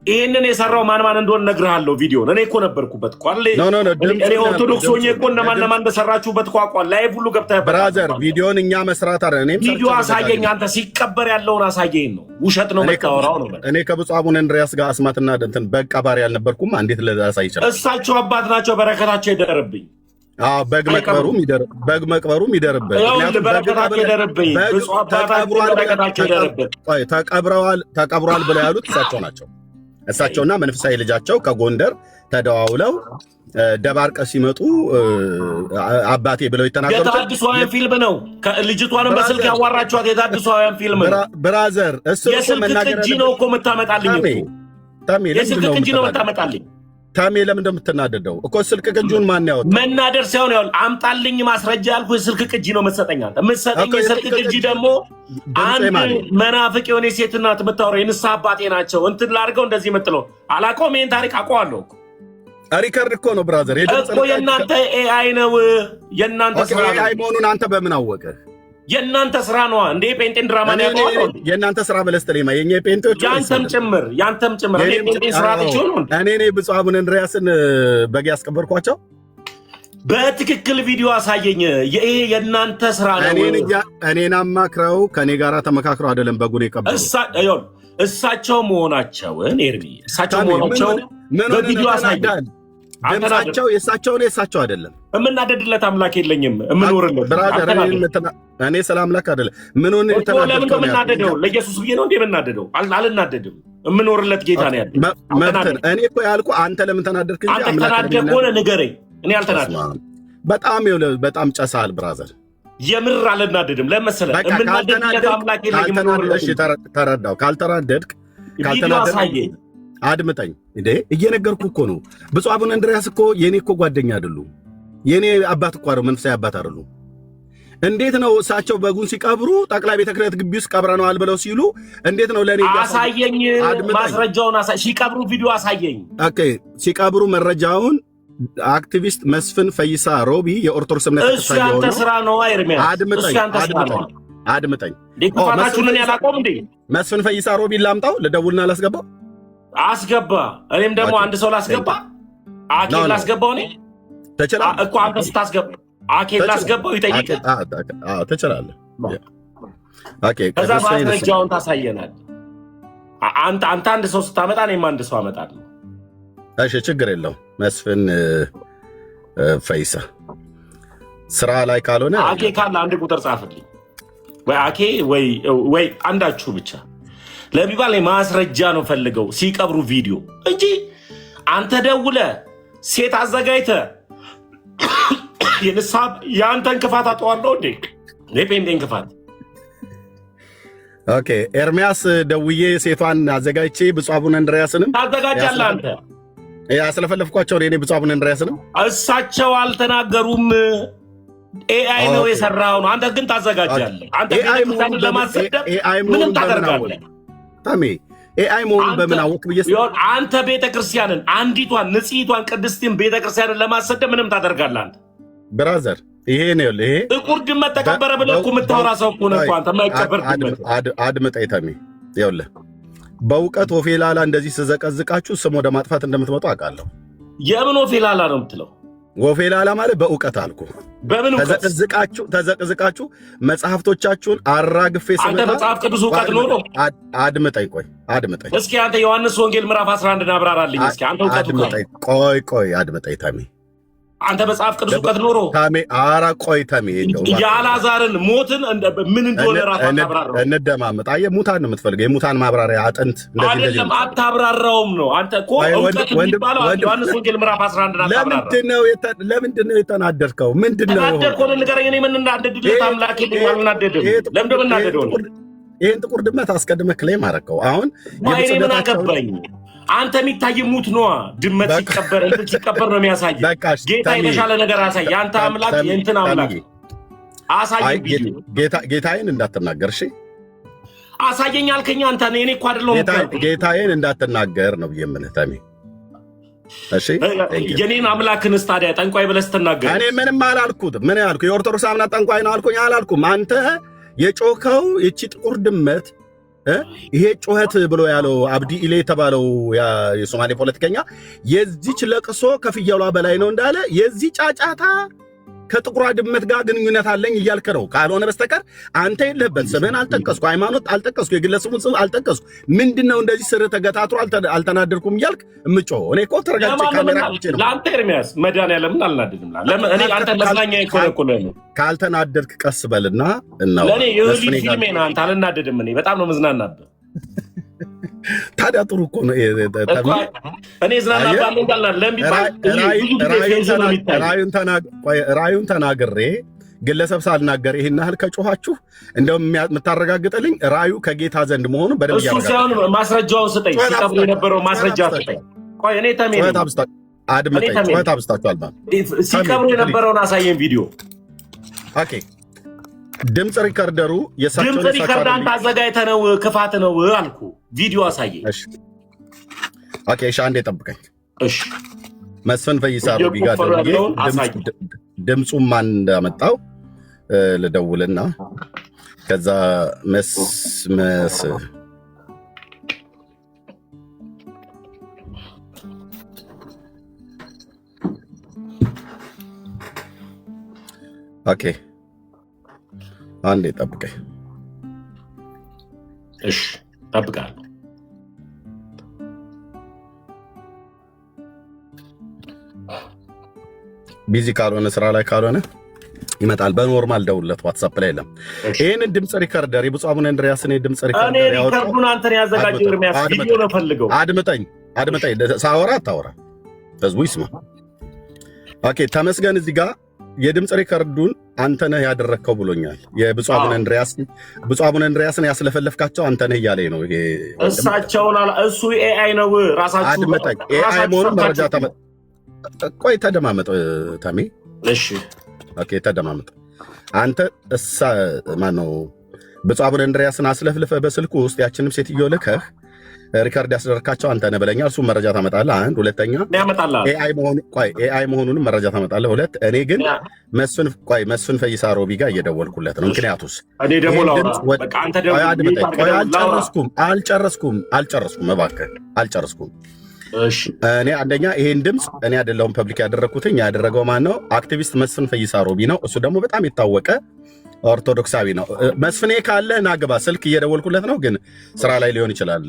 ይህንን የሰራው ማን እንደሆነ እነግርሃለሁ። ቪዲዮን እኔ እኮ ነበርኩበት እኮ እኔ ኦርቶዶክስ ሆኜ እኮ እነማን እንደሰራችሁበት እኮ አውቋል። ላይቭ ሁሉ ገብተህ ብራዘር ቪዲዮን እኛ መስራት አይደለም። ቪዲዮ አሳየኝ አንተ ሲቀበር ያለውን አሳየኝ ነው። ውሸት ነው የምታወራው ነው። እኔ ከብፁዕ አቡነ እንድርያስ ጋር አስማትና እንትን በቃ ባሪ ያልነበርኩም እንዴት ለዛሳይ ይችላል? እሳቸው አባት ናቸው። በረከታቸው ይደረብኝ። በግ መቅበሩም ይደርብህ። ተቀብሯል ብለው ያሉት እሳቸው ናቸው። እሳቸውና መንፈሳዊ ልጃቸው ከጎንደር ተደዋውለው ደባርቀ ሲመጡ አባቴ ብለው የተናገሩት የታድሷውያን ፊልም ነው። ልጅቷንም በስልክ ያዋራችኋት የታድሷውያን ፊልም ነው። ብራዘር የስልክ ቅጂ ነው እኮ የምታመጣልኝ የስልክ ቅጂ ነው የምታመጣልኝ። ታሜ ለምን እንደምትናደደው እኮ ስልክ ቅጂውን ማን ያወጣው? መናደር ሳይሆን ያው አምጣልኝ ማስረጃ ያልኩ የስልክ ቅጂ ነው የምትሰጠኝ አንተ። የምትሰጠኝ የስልክ ቅጂ ደግሞ አንድ መናፍቅ የሆነ ሴት ናት የምታወራው። የንስሐ አባቴ ናቸው እንትን ላድርገው እንደዚህ የምትለው አላውቀውም። ይሄን ታሪክ አውቀዋለሁ እኮ ሪከርድ እኮ ነው ብራዘር እኮ የእናንተ ኤአይ ነው የእናንተ ስራ ነው። ኤአይ መሆኑን አንተ በምን አወቀህ? የእናንተ ስራ ነው እንዴ? ጴንጤን ድራማ ነው ያለው። የእናንተ ስራ በለስተሌማ የኛ ጴንጤዎች ያንተም ጭምር እኔ ጴንጤን ስራ ልጅ ነው። እኔ ብፁዕ አቡነ እንድርያስን በግ ያስቀበርኳቸው በትክክል ቪዲዮ አሳየኝ። ይሄ የእናንተ ስራ ነው። እኔን አማክረው ከኔ ጋራ ተመካክረው አይደለም በጉን የቀበሩ እሳቸው መሆናቸውን ኤርሚ እሳቸው መሆናቸውን በቪዲዮ አሳየኝ። ድምጻቸው የእሳቸው አይደለም። የምናደድለት አምላክ የለኝም የምኖርለት ብራዘር። እኔ ስለ አምላክ አይደለም ምኑን ተናደድከው? የምናደደው ለኢየሱስ ብዬ ነው እንዴ የምናደደው? አልናደድም። የምኖርለት ጌታ ነው ያለው። እኔ እኮ ያልኩ አንተ ለምን ተናደድክ እንጂ አንተ ተናደድክ ከሆነ ንገረኝ። እኔ አልተናደድኩም። በጣም ጨሳል ብራዘር። የምር አልናደድም። ለመሰለ የምናደድለት አምላክ የለኝም የምኖርለት። እሺ ተረዳው። ካልተናደድክ አሳየኝ። አድምጠኝ እንዴ እየነገርኩ እኮ ነው። ብፁዕ አቡነ እንድርያስ እኮ የኔ እኮ ጓደኛ አይደሉም። የኔ አባት እኮ አይደሉም፣ መንፈሳዊ አባት አይደሉም። እንዴት ነው እሳቸው በጉን ሲቀብሩ ጠቅላይ ቤተ ክህነት ግቢ ውስጥ ቀብረነዋል ብለው ሲሉ እንዴት ነው ለኔ አሳየኝ፣ ማስረጃውን ሲቀብሩ ቪዲዮ አሳየኝ። ኦኬ ሲቀብሩ መረጃውን አክቲቪስት መስፍን ፈይሳ ሮቢ የኦርቶዶክስ እምነት እሱ ያንተ ስራ ነው ኤርሚያስ። አድምጠኝ ዲኮታችሁን ያላቆም እንዴ መስፍን ፈይሳ ሮቢ ላምጣው፣ ልደውልና ላስገባው አስገባ። እኔም ደግሞ አንድ ሰው ላስገባ፣ አኬን ላስገባው። እኔ ትችላለህ እኮ አንተ ስታስገባ አኬን ላስገባው ይጠይቅ። ትችላለህ። ከዛ ማስረጃውን ታሳየናል። አንተ አንድ ሰው ስታመጣ እኔም አንድ ሰው አመጣለሁ። እሺ ችግር የለውም። መስፍን ፈይሳ ስራ ላይ ካልሆነ አኬ ካለ አንድ ቁጥር ጻፍልኝ፣ ወይ አኬ ወይ አንዳችሁ ብቻ ለሚባል ማስረጃ ነው ፈልገው ሲቀብሩ ቪዲዮ እንጂ አንተ ደውለ ሴት አዘጋጅተ የንስሐ የአንተን ክፋት አጠዋለሁ እንዴ? የጴንጤ እንቅፋት። ኦኬ ኤርሚያስ ደውዬ ሴቷን አዘጋጅቼ ብፁዕ አቡነ እንድርያስንም ታዘጋጃለህ አንተ። ያስለፈለፍኳቸው እኔ ብፁዕ አቡነ እንድርያስንም እሳቸው አልተናገሩም። ኤአይ ነው የሰራው ነው። አንተ ግን ታዘጋጃለህ። አንተ ቤተክርስቲያንን ለማሰደብ ምንም ታደርጋለህ። ታሜ ኤአይ መሆኑን በምን አወቅ ብዬ አንተ ቤተክርስቲያንን አንዲቷን ንጽሕቷን ቅድስትን ቤተክርስቲያንን ለማሰደብ ምንም ታደርጋለህ አንተ ብራዘር። ይሄ ነው ይሄ ጥቁር ድመት ተቀበረ ብለህ እኮ የምታወራ ሰው እኮ ነው። አንተ የማይቀበር ድመት አድምጠኝ ተሜ። ይኸውልህ በእውቀት ኦፌላላ እንደዚህ ስዘቀዝቃችሁ ስም ወደ ማጥፋት እንደምትመጡ አውቃለሁ። የምን ኦፌላላ ነው የምትለው? ወፌላላ ማለት በእውቀት አልኩ። በምን እውቀት ተዘቅዝቃችሁ መጽሐፍቶቻችሁን አራግፌ ስመጣ አንተ መጽሐፍ ቅዱስ እውቀት ኖሮ አድምጠኝ፣ ቆይ አድምጠኝ እስኪ። አንተ ዮሐንስ ወንጌል ምዕራፍ 11 አብራራልኝ እስኪ። አንተ እውቀት ቆይ አድምጠኝ ተሜ። አንተ መጽሐፍ ቅዱስ እውቀት ኖሮ ተሜ፣ ኧረ ቆይ ተሜ፣ የአልዓዛርን ሞትን ምን እንደሆነ ራሱ አታብራራው። እንደማመጥ አየህ፣ ሙታን ነው የምትፈልገው። የሙታን ማብራሪያ አጥንት አይደለም፣ አታብራራውም ነው። አንተ እኮ እውቀት የሚባለው ዮሐንስ ወንጌል ምዕራፍ 11 አታብራራው። ለምንድን ነው የተናደድከው? ምንድን ነው ተናደድከው? ንገረኝ። እኔ ምን እናደድልህ? አምላኬ አልናደድም። ለምን እንደምናደደው ነው? ይሄን ጥቁር ድመት አስቀድመህ ክሌም አደረከው። አሁን እኔ ምን አገባኝ? አንተ የሚታይ ሙት ነዋ። ድመት ሲቀበር እንትን ሲቀበር ነው የሚያሳይ። ጌታ የተሻለ ነገር አሳይ። የአንተ አምላክ የእንትን አምላክ አሳይ። ጌታዬን እንዳትናገር እሺ። አሳየኝ አልከኝ አንተ። እኔ እኮ አይደለሁም ጌታዬን እንዳትናገር ነው ብዬ የምልህ ተሜ። እሺ የኔን አምላክንስ ታዲያ ጠንቋይ ብለህ ስትናገር እኔ ምንም አላልኩት። ምን ያልኩ የኦርቶዶክስ አምናት ጠንቋይ ነው አልኩኝ? አላልኩም። አንተ የጮከው ይቺ ጥቁር ድመት ይሄ ጩኸት ብሎ ያለው አብዲ ኢሌ የተባለው የሶማሌ ፖለቲከኛ የዚች ለቅሶ ከፍየሏ በላይ ነው እንዳለ የዚህ ጫጫታ ከጥቁሯ ድመት ጋር ግንኙነት አለኝ እያልክ ነው። ካልሆነ በስተቀር አንተ የለህበት። ስምህን አልጠቀስኩ፣ ሃይማኖት አልጠቀስኩ፣ የግለሰቡን ስም አልጠቀስኩ። ምንድነው እንደዚህ ስር ተገታትሮ አልተናደድኩም እያልክ እምጮህ? እኔ እኮ ተረጋግጬ ካሜራ ቁጭ ነው። ለአንተ ኤርሚያስ መድኃኒዓለምን አልናደድም። ለምን እኔ አንተ መዝናኛ ይኮረኩለ ነው። ካልተናደድክ ቀስ በልና እናው ለኔ የሆሊ ፊልሜ ነው። አንተ አልናደድም። እኔ በጣም ነው መዝናናበት። ታዲያ ጥሩ እኮ ነው። እኔ ዝናናባለሁ እንዳልናል ለምቢባል ራዩን ተናግሬ ግለሰብ ሳልናገር ይሄን ያህል ከጮኋችሁ እንደውም የምታረጋግጥልኝ ራዩ ከጌታ ዘንድ መሆኑ በደንብ እሱ ሳይሆን ማስረጃውን ስጠኝ። ሲቀብሩ የነበረው ማስረጃ ስጠኝ። ቆይ እኔ ተሜ አድምጠኝ። ጩኸት አብስታችኋል። ሲቀብሩ የነበረውን አሳየን ቪዲዮ። ኦኬ ድምፅ ሪከርደሩ ድምፅ ሪከርድ አንተ አዘጋጅተህ ነው። ክፋት ነው አልኩ። ቪዲዮ አሳየኝ። ኦኬ እሺ፣ አንዴ ጠብቀኝ። እሺ መስፍን ፈይሳ ሮቢጋ ደውዬ ድምፁን ማን እንዳመጣው ልደውልና ከዛ መስመስ ኦኬ አንዴ ጠብቀኝ። እሺ ጠብቃለሁ። ቢዚ ካልሆነ ስራ ላይ ካልሆነ ይመጣል። በኖርማል ደውለት፣ ዋትስአፕ ላይ የለም። ይሄንን ድምፅ ሪከርደር የብፁዕ አቡነ እንድርያስን ድምፅ ሪከርደር እኔ ሪከርዱን አንተን ያዘጋጀው ኤርሚያስ ቪዲዮ ነው ፈልገው። አድምጠኝ ሳወራ አታወራ፣ ህዝቡ ይስማ። ኦኬ ተመስገን እዚህ ጋር የድምፅ ሪከርዱን አንተ ነህ ያደረግከው ብሎኛል። የብፁዕ አቡነ እንድርያስን ያስለፈለፍካቸው አንተ ነህ እያለኝ ነው። ይሄ እሳቸውን እሱ ኤአይ ነው። ራሳችሁ አድምጠኝ። ኤአይ መሆኑን መረጃ ቆይ ተደማመጥ ተሜ። እሺ ኦኬ ተደማመጥ። አንተ ማነው ብፁዕ አቡነ እንድርያስን አስለፍልፈህ በስልኩ ውስጥ ያችንም ሴትዮ ልከህ ሪካርድ ያስደረካቸው አንተ ነህ ብለኛል። እሱም መረጃ ታመጣለህ። አንድ ሁለተኛ ኤአይ መሆኑንም መረጃ ታመጣለህ። ሁለት እኔ ግን መስፍን ፈይሳ ሮቢ ጋር እየደወልኩለት ነው። ምክንያቱስ አልጨረስኩም፣ እባክህ አልጨረስኩም። እኔ አንደኛ ይሄን ድምፅ እኔ አይደለሁም ፐብሊክ ያደረግኩትኝ። ያደረገው ማን ነው? አክቲቪስት መስፍን ፈይሳ ሮቢ ነው። እሱ ደግሞ በጣም የታወቀ ኦርቶዶክሳዊ ነው። መስፍኔ ካለ ናግባ፣ ስልክ እየደወልኩለት ነው፣ ግን ስራ ላይ ሊሆን ይችላል።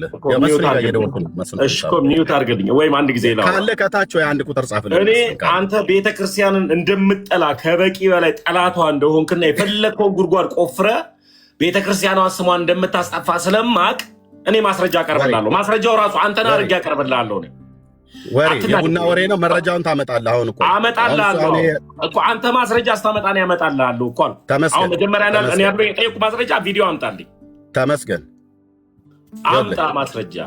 መስፍኔ ጋር እየደወልኩለት ሚዩት አድርግልኝ ወይም አንድ ጊዜ ካለ ከታች ወይ አንድ ቁጥር ጻፍልኝ። እኔ አንተ ቤተክርስቲያንን እንደምጠላ ከበቂ በላይ ጠላቷ እንደሆንክና የፈለግከውን ጉድጓድ ቆፍረ ቤተክርስቲያኗን ስሟን እንደምታስጠፋ ስለማቅ እኔ ማስረጃ አቀርብላለሁ። ማስረጃው ራሱ አንተን አድርጌ አቀርብላለሁ። ወሬ የቡና ወሬ ነው። መረጃውን ታመጣለህ። አሁን እኮ አመጣልሃለሁ እኮ አንተ ማስረጃ አስታመጣ ነው ያመጣልሃለሁ እኮ አሁን መጀመሪያ እኔ ያለው የጠየቁ ማስረጃ ቪዲዮ አምጣልኝ። ተመስገን አምጣ ማስረጃ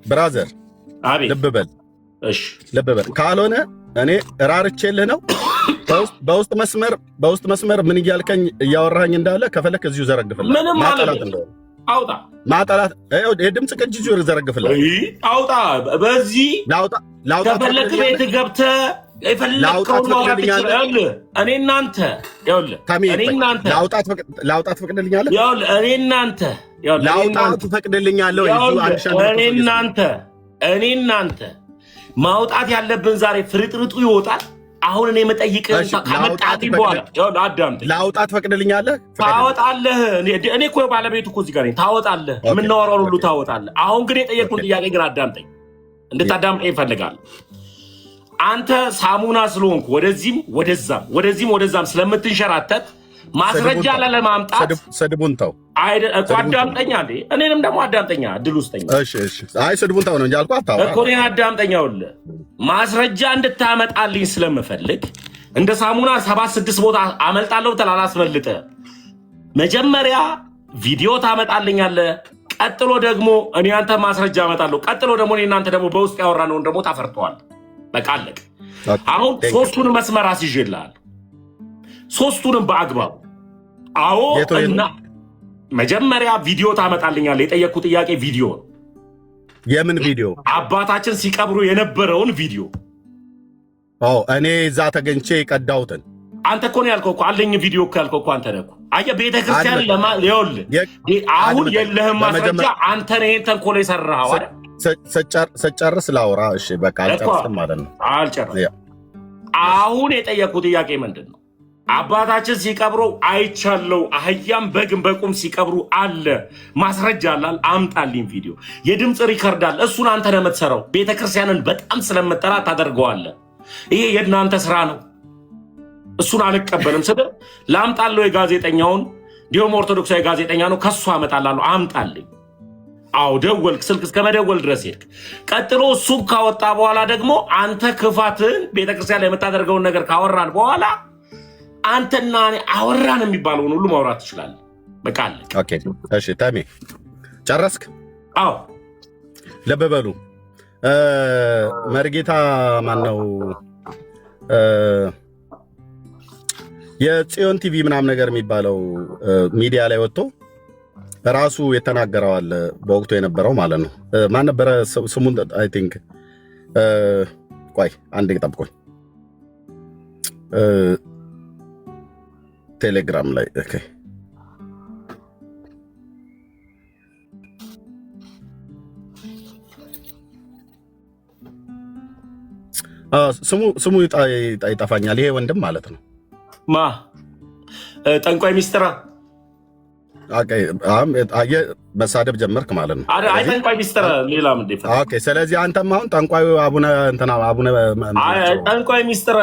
ብራዘር። አቤት ልብ በል እሺ፣ ልብ በል። ካልሆነ እኔ ራርቼልህ ነው በውስጥ መስመር ምን እያልከኝ እያወራኸኝ እንዳለ ከፈለክ እዚሁ ዘረግፍልህ። ምንም ማለት ነው። አውጣ ማጣላት የድምፅ ቅጅ እዚሁ ዘረግፍልህ። አውጣ በዚህ ላውጣ ከፈለክ ቤት ገብተህ የፈለከውን ማውራት ትችላለህ። እኔ እናንተ ላውጣት ፈቅድልኛለህ? እኔ እናንተ ላውጣት ፈቅድልኛለህ? እኔ እናንተ ማውጣት ያለብን ዛሬ ፍርጥርጡ ይወጣል። አሁን እኔ መጠይቅህን ካመጣልኝ በኋላ አዳምጠኝ። ላውጣት ፈቅድልኛለህ? ታወጣለህ። እኔ እኮ ባለቤቱ እኮ እዚህ ጋር ነኝ። ታወጣለህ፣ የምናወራውን ሁሉ ታወጣለህ። አሁን ግን የጠየቅኩን ጥያቄ ግን አዳምጠኝ፣ እንድታዳምጠኝ ይፈልጋል። አንተ ሳሙና ስለሆንኩ ወደዚህም ወደዛም ስለምትንሸራተት ማስረጃ ለማምጣት ስድቡን ተው እኮ አዳምጠኛ እንዴ፣ እኔንም ደግሞ አዳምጠኛ እድል ውስጠኛ። አይ ስድቡን ተው ነው እንጂ አልኩህ እኮ እኔን አዳምጠኛው። ማስረጃ እንድታመጣልኝ ስለምፈልግ እንደ ሳሙና 76 ቦታ አመልጣለሁ ብትል አላስመልጥህ። መጀመሪያ ቪዲዮ ታመጣልኛለህ፣ ቀጥሎ ደግሞ እኔ አንተ ማስረጃ አመጣለሁ፣ ቀጥሎ ደግሞ እኔ እናንተ ደግሞ በውስጥ ያወራነውን ደግሞ ታፈርጠዋል። በቃ አለቀ። አሁን ሶስቱን መስመር አስይዤልሃለሁ፣ ሶስቱንም በአግባቡ። አዎ እና መጀመሪያ ቪዲዮ ታመጣልኛለህ። የጠየቅኩት ጥያቄ ቪዲዮ ነው። የምን ቪዲዮ? አባታችን ሲቀብሩ የነበረውን ቪዲዮ። እኔ እዛ ተገኝቼ የቀዳሁትን። አንተ እኮ ነው ያልከው እኮ አለኝ ቪዲዮ እኮ ያልከው እኮ አንተ ነህ እኮ። አየህ ቤተክርስቲያን ይኸውልህ አሁን የለህም ማስረጃ። አንተ ነህ ይሄን ተንኮል የሰራኸው አይደል? ስጨርስ ላውራ። እሺ በቃ አልጨርስም ማለት ነው። አልጨርስም። አሁን የጠየቅኩት ጥያቄ ምንድን ነው? አባታችን ሲቀብሩ አይቻለው። አህያም በግም በቁም ሲቀብሩ አለ። ማስረጃ አላል። አምጣልኝ ቪዲዮ፣ የድምፅ ሪከርድ አለ። እሱን አንተ ነው የምትሰራው። ቤተክርስቲያንን በጣም ስለምጠላ ታደርገዋለህ። ይሄ የእናንተ ስራ ነው። እሱን አልቀበልም። ላምጣለው የጋዜጠኛውን እንዲሁም ኦርቶዶክሳዊ ጋዜጠኛ ነው፣ ከሱ አመጣላለሁ። አምጣልኝ። አዎ ደወልክ፣ ስልክ እስከ መደወል ድረስ ሄድክ። ቀጥሎ እሱን ካወጣ በኋላ ደግሞ አንተ ክፋትን ቤተክርስቲያን ላይ የምታደርገውን ነገር ካወራን በኋላ አንተና እኔ አወራን የሚባለውን ሁሉ ማውራት ትችላለህ። በቃ አለቀ። ኦኬ እሺ። ታሜ ጨረስክ? አዎ። ልብ በሉ። መርጌታ ማነው የጽዮን ቲቪ ምናምን ነገር የሚባለው ሚዲያ ላይ ወጥቶ ራሱ የተናገረዋል። በወቅቱ የነበረው ማለት ነው። ማን ነበረ ስሙን? አይ ቲንክ ቆይ አንድ ጠብቆኝ ቴሌግራም ላይ ኦኬ። ስሙ ይጠፋኛል። ይሄ ወንድም ማለት ነው። ማ ጠንቋይ ሚስጥራ መሳደብ ጀመርክ ማለት ነው። አይ ጠንቋይ ሚስጥራ ሌላም እንደ ኦኬ። ስለዚህ አንተም አሁን ጠንቋዩ አቡነ ጠንቋይ ሚስጥራ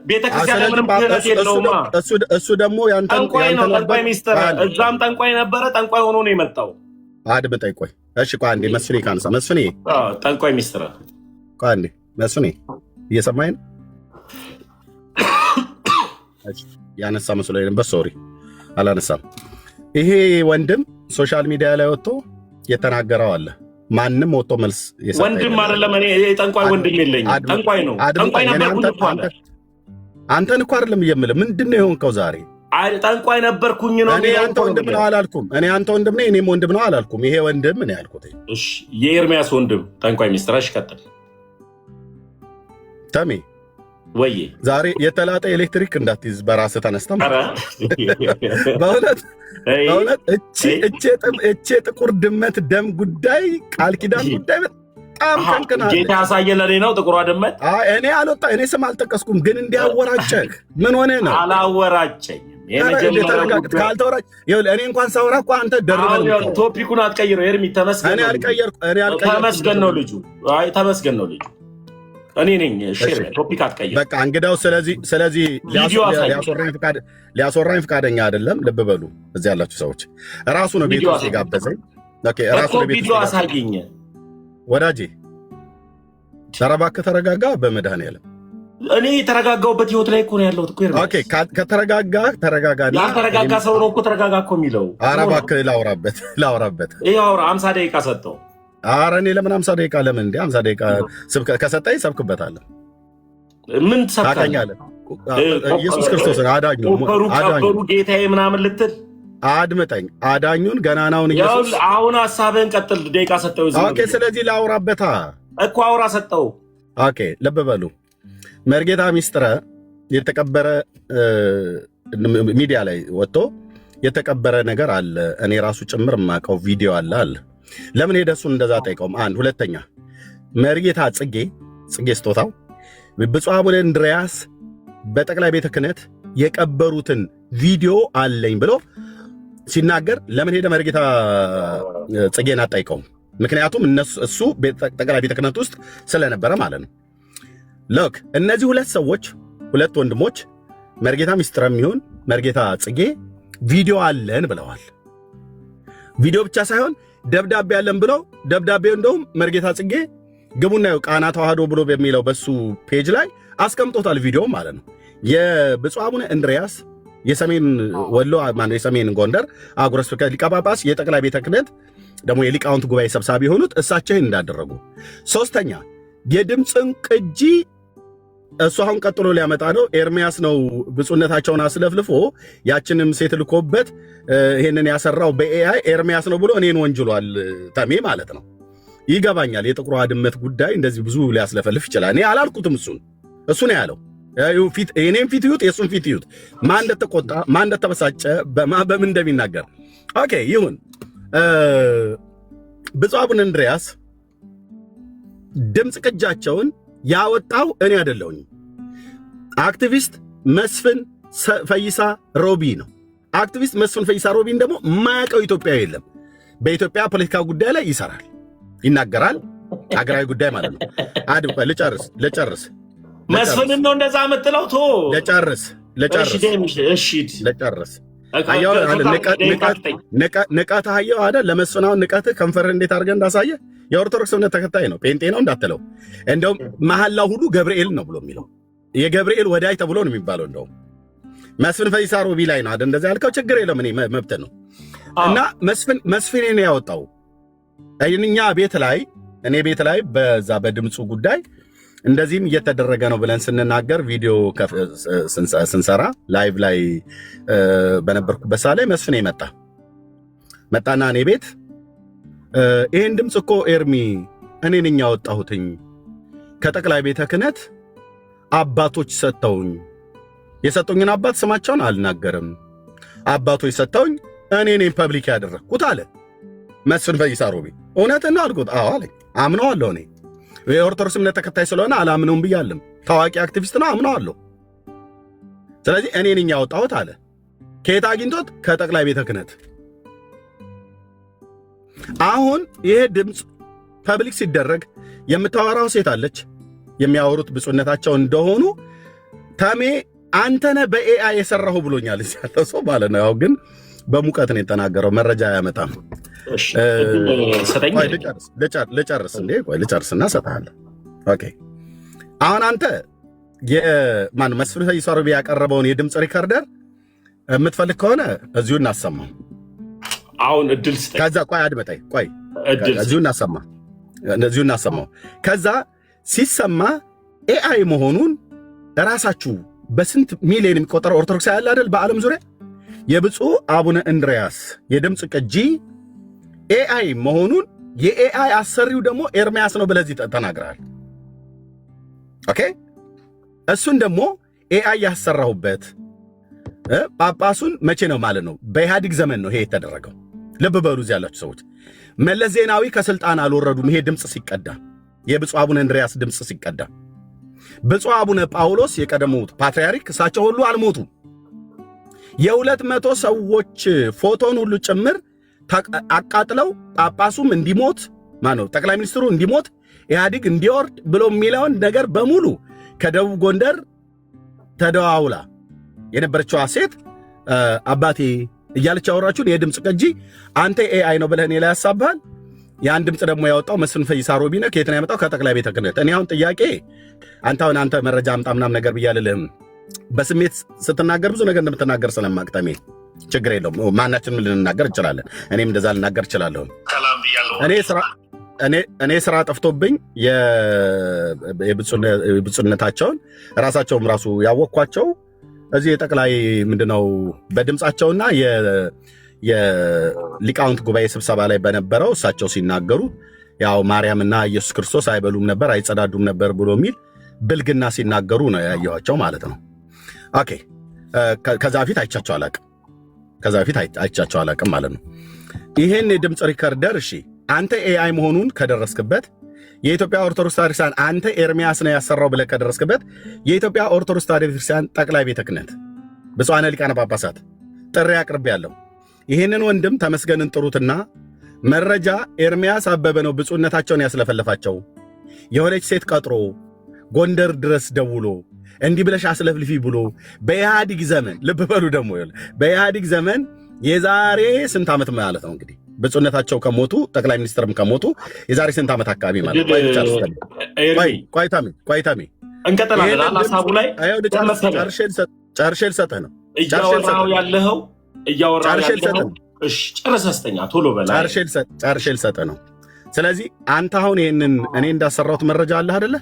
ቤተክርስቲያን ምንም ክህነት የለውም። እሱ ደግሞ ጠንቋይ ነው። ጠንቋይ ሚስጥራ እዛም ጠንቋይ ነበረ። ጠንቋይ ሆኖ ነው የመጣው። አድምጠኝ ቆይ። እሺ ቆይ አንዴ መስፍኔ ካንሳ። መስፍኔ ጠንቋይ ሚስጥራ ቆይ አንዴ መስፍኔ እየሰማኝ ነው? ያነሳ መስሎኝ ነበር። ሶሪ አላነሳም። ይሄ ወንድም ሶሻል ሚዲያ ላይ ወጥቶ የተናገረው አለ። ማንም ወጥቶ መልስ የሰጠ ወንድም አይደለም። እኔ ጠንቋይ ወንድም የለኝም። ጠንቋይ ነው። ጠንቋይ ነበርኩኝ እኮ አለ። አንተን እኮ አይደለም የምልህ። ምንድነው የሆንከው ዛሬ? ጠንቋይ ነበርኩኝ ነው። እኔ አንተ ወንድም ነው አላልኩም። እኔ አንተ ወንድም ነኝ፣ እኔም ወንድም ነው አላልኩም። ይሄ ወንድም ነው ያልኩት። እሺ የኤርሚያስ ወንድም ጠንቋይ ሚስጥራሽ ቀጥል ተሜ ወይ ዛሬ የተላጠ ኤሌክትሪክ እንዳትይዝ በራስህ ተነስተህ በእውነት እቼ ጥቁር ድመት ደም ጉዳይ ቃል ኪዳን ጉዳይ በጣም ከንክናል። ጌታ ያሳየ ለኔ ነው ጥቁሯ ድመት። እኔ አልወጣ እኔ ስም አልጠቀስኩም፣ ግን እንዲያወራጨህ ምን ሆነ ነው? አላወራጨኝም። ካልተወራጭ እኔ እንኳን ሳውራ እኮ አንተ ደርበህ ቶፒኩን አትቀይረው። ኤርሚ ተመስገን ነው ልጁ። አይ ተመስገን ነው ልጁ። እኔ ነኝ ቶፒክ አትቀይር። በቃ እንግዳው ስለዚህ ሊያስወራኝ ፈቃደኛ አይደለም። ልብ በሉ እዚህ ያላችሁ ሰዎች። ራሱ ነው ቤት ውስጥ የጋበዘኝ። ኦኬ ራሱ ነው ቤት ቪዲዮ አሳየኝ ወዳጄ። ኧረ እባክህ ተረጋጋ በመድኃኒዓለም። እኔ የተረጋጋሁበት ህይወት ላይ እኮ ነው ያለሁት እኮ። ኦኬ ከተረጋጋና ያልተረጋጋ ሰው ነው እኮ ተረጋጋ እኮ የሚለው። ኧረ እባክህ ላውራበት። ይሄ አውራ 50 ደቂቃ ሰጠው። ኧረ እኔ ለምን 50 ደቂቃ ለምን እንደ 50 ደቂቃ ከሰጠኝ ሰብክበታለሁ። ምን ትሰብካለህ? ኢየሱስ ክርስቶስ አዳኙ ጌታዬ ምናምን ልትል አድምጠኝ። አዳኙን ገናናውን ኢየሱስ። አሁን ሐሳብህን ቀጥል። ደቂቃ ሰጠው። ኦኬ ስለዚህ ላውራበታ እኮ አውራ ሰጠው። ኦኬ ልብ በሉ። መርጌታ ሚስጥረ የተቀበረ ሚዲያ ላይ ወጥቶ የተቀበረ ነገር አለ፣ እኔ ራሱ ጭምር የማውቀው ቪዲዮ አለ። ለምን ሄደ እሱን እንደዛ ጠይቀውም? አንድ ሁለተኛ መርጌታ ጽጌ ስጦታው ብፁዕ አቡነ እንድርያስ በጠቅላይ ቤተ ክህነት የቀበሩትን ቪዲዮ አለኝ ብሎ ሲናገር ለምን ሄደ መርጌታ ጽጌን አጠይቀውም? ምክንያቱም እሱ ጠቅላይ ቤተ ክህነት ውስጥ ስለነበረ ማለት ነው። ሎክ እነዚህ ሁለት ሰዎች ሁለት ወንድሞች መርጌታ ሚስጥረ የሚሆን መርጌታ ጽጌ ቪዲዮ አለን ብለዋል። ቪዲዮ ብቻ ሳይሆን ደብዳቤ አለን ብለው ደብዳቤው እንደውም መርጌታ ጽጌ ግቡና ቃና ተዋህዶ ብሎ በሚለው በሱ ፔጅ ላይ አስቀምጦታል ቪዲዮ ማለት ነው። የብፁዕ አቡነ እንድርያስ የሰሜን ወሎ ማነው የሰሜን ጎንደር አህጉረ ስብከት ሊቀ ጳጳስ የጠቅላይ ቤተ ክህነት ደግሞ የሊቃውንት ጉባኤ ሰብሳቢ የሆኑት እሳቸው እንዳደረጉ። ሶስተኛ የድምፅን ቅጂ እሱ አሁን ቀጥሎ ሊያመጣ ነው። ኤርሚያስ ነው ብፁዕነታቸውን አስለፍልፎ ያችንም ሴት ልኮበት ይሄንን ያሰራው በኤአይ ኤርሚያስ ነው ብሎ እኔን ወንጅሏል። ተሜ ማለት ነው። ይገባኛል። የጥቁሯ ድመት ጉዳይ እንደዚህ ብዙ ሊያስለፈልፍ ይችላል። እኔ አላልኩትም። እሱ ነው ያለው። እኔም ፊት ይዩት፣ የእሱን ፊት ይዩት። ማን እንደተቆጣ ማን እንደተበሳጨ በምን እንደሚናገር። ኦኬ ይሁን። ብፁዕ አቡነ እንድርያስ ድምፅ ቅጃቸውን ያወጣው እኔ አይደለሁኝ። አክቲቪስት መስፍን ፈይሳ ሮቢ ነው። አክቲቪስት መስፍን ፈይሳ ሮቢን ደግሞ የማያውቀው ኢትዮጵያዊ የለም። በኢትዮጵያ ፖለቲካ ጉዳይ ላይ ይሰራል፣ ይናገራል። ሀገራዊ ጉዳይ ማለት ነው። አድብ ልጨርስ። መስፍንን ነው እንደዛ የምትለው? ቶ ልጨርስ። ንቀትህ አየሁ አይደል? ለመስፍናውን ንቀትህ ከንፈርህ እንዴት አድርገህ እንዳሳየ የኦርቶዶክስ እምነት ተከታይ ነው፣ ጴንጤ ነው እንዳትለው። እንደውም መሐላው ሁሉ ገብርኤል ነው ብሎ የሚለው የገብርኤል ወዳጅ ተብሎ ነው የሚባለው። እንደውም መስፍን ፈይሳ ሮቢ ላይ ነው አይደል እንደዛ ያልከው። ችግር የለም፣ እኔ መብት ነው። እና መስፍን ያወጣው እኛ እኔ ቤት ላይ በዛ በድምፁ ጉዳይ እንደዚህም እየተደረገ ነው ብለን ስንናገር ቪዲዮ ስንሰራ ላይቭ ላይ በነበርኩበት ሰዓት ላይ መስፍን መጣና እኔ ቤት ይህን ድምፅ እኮ ኤርሚ እኔ ነኝ ያወጣሁትኝ ከጠቅላይ ቤተ ክህነት አባቶች የሰጡኝን አባት ስማቸውን አልናገርም፣ አባቶች ሰጥተውኝ እኔ ነኝ ፐብሊክ ያደረግኩት አለ መስፍን ፈይሳ ሮቢ። እውነትን ነው አልኩት። አዎ አለኝ። አምነዋለሁ። እኔ የኦርቶዶክስ እምነት ተከታይ ስለሆነ አላምነውም ብያለሁ። ታዋቂ አክቲቪስት ነው፣ አምነዋለሁ። ስለዚህ እኔ ነኝ ያወጣሁት አለ። ከየት አግኝቶት? ከጠቅላይ ቤተ ክህነት። አሁን ይሄ ድምፅ ፐብሊክ ሲደረግ የምታወራው ሴት አለች፣ የሚያወሩት ብፁዕነታቸው እንደሆኑ ተሜ አንተነ በኤአይ የሰራሁ ብሎኛል ያለው ሰው ማለት ነው። ያው ግን በሙቀት ነው የተናገረው፣ መረጃ አያመጣም። ልጨርስና እሰጥሃለሁ። ኦኬ አሁን አንተ መስፍን ፈይሳ ሮቢ ያቀረበውን የድምፅ ሪከርደር የምትፈልግ ከሆነ እዚሁ እናሰማው። አሁን እድል ስጠኝ። ከዛ አድመጠኝ፣ እዚሁ እናሰማው። ከዛ ሲሰማ ኤአይ መሆኑን ራሳችሁ በስንት ሚሊዮን የሚቆጠረው ኦርቶዶክስ ያለ አይደል በዓለም ዙሪያ የብፁዕ አቡነ እንድርያስ የድምፅ ቅጂ ኤአይ መሆኑን የኤአይ አሰሪው ደግሞ ኤርሚያስ ነው ብለዚህ ተናግረሃል። ኦኬ እሱን ደግሞ ኤአይ ያሰራሁበት ጳጳሱን መቼ ነው ማለት ነው? በኢህአዲግ ዘመን ነው ይሄ የተደረገው። ልብ በሉ እዚህ ያላችሁ ሰዎች፣ መለስ ዜናዊ ከስልጣን አልወረዱም። ይሄ ድምፅ ሲቀዳ የብፁዕ አቡነ እንድርያስ ድምፅ ሲቀዳ ብፁዕ አቡነ ጳውሎስ የቀደሙት ፓትርያርክ እሳቸው ሁሉ አልሞቱም። የ200 ሰዎች ፎቶን ሁሉ ጭምር አቃጥለው ጳጳሱም እንዲሞት ጠቅላይ ሚኒስትሩ እንዲሞት ኢህአዲግ እንዲወርድ ብሎ የሚለውን ነገር በሙሉ ከደቡብ ጎንደር ተደዋውላ የነበረችዋ ሴት አባቴ እያለች ያወራችሁን የድምፅ ቅጂ አንተ ኤአይ ነው ብለህ እኔ ላይ ያሳብሃል። ያን ድምፅ ደግሞ ያወጣው መስፍን ፈይሳ ሮቢ ነው። ከየት ነው ያመጣው? ከጠቅላይ ቤተ ክህነት። እኔ አሁን ጥያቄ አንተ መረጃ አምጣ ምናምን ነገር ብያለልህም። በስሜት ስትናገር ብዙ ነገር እንደምትናገር ስለማቅጠሜ ችግር የለውም። ማናችንም ልንናገር እንችላለን። እኔም እንደዛ ልናገር እችላለሁ። እኔ ስራ ጠፍቶብኝ የብፁዕነታቸውን ራሳቸውም ራሱ ያወቅኳቸው እዚህ የጠቅላይ ምንድነው በድምፃቸውና የሊቃውንት ጉባኤ ስብሰባ ላይ በነበረው እሳቸው ሲናገሩ ያው ማርያምና ኢየሱስ ክርስቶስ አይበሉም ነበር አይጸዳዱም ነበር ብሎ የሚል ብልግና ሲናገሩ ነው ያየኋቸው ማለት ነው። ኦኬ ከዛ በፊት አይቻቸው አላቅም ማለት ነው። ይሄን የድምፅ ሪከርደር እሺ አንተ ኤአይ መሆኑን ከደረስክበት የኢትዮጵያ ኦርቶዶክስ ተዋሕዶ ቤተክርስቲያን አንተ ኤርሚያስ ነው ያሰራው ብለህ ከደረስክበት የኢትዮጵያ ኦርቶዶክስ ተዋሕዶ ቤተክርስቲያን ጠቅላይ ቤተ ክህነት ብፁዓን ሊቃነ ጳጳሳት ጥሪ አቅርቤያለሁ። ይህንን ወንድም ተመስገንን ጥሩትና መረጃ ኤርሚያስ አበበ ነው ብፁዕነታቸውን ያስለፈለፋቸው የሆነች ሴት ቀጥሮ ጎንደር ድረስ ደውሎ እንዲህ ብለሽ አስለፍልፊ ብሎ በኢህአዲግ ዘመን ልብ በሉ ደግሞ በኢህአዲግ ዘመን የዛሬ ስንት ዓመት ማለት ነው እንግዲህ ብፁዕነታቸው ከሞቱ ጠቅላይ ሚኒስትርም ከሞቱ የዛሬ ስንት ዓመት አካባቢ ማለት ቆይታሚ እንቀጥላለን። ሀሳቡ ላይ ጨርሼ ልሰጥህ ነው እያወራህ ያለኸው እሺ ጨርሰህ ስጠኝ ቶሎ በላይ ጨርሼ ልሰጥህ ነው። ስለዚህ አንተ አሁን ይህንን እኔ እንዳሰራሁት መረጃ አለህ አይደለ?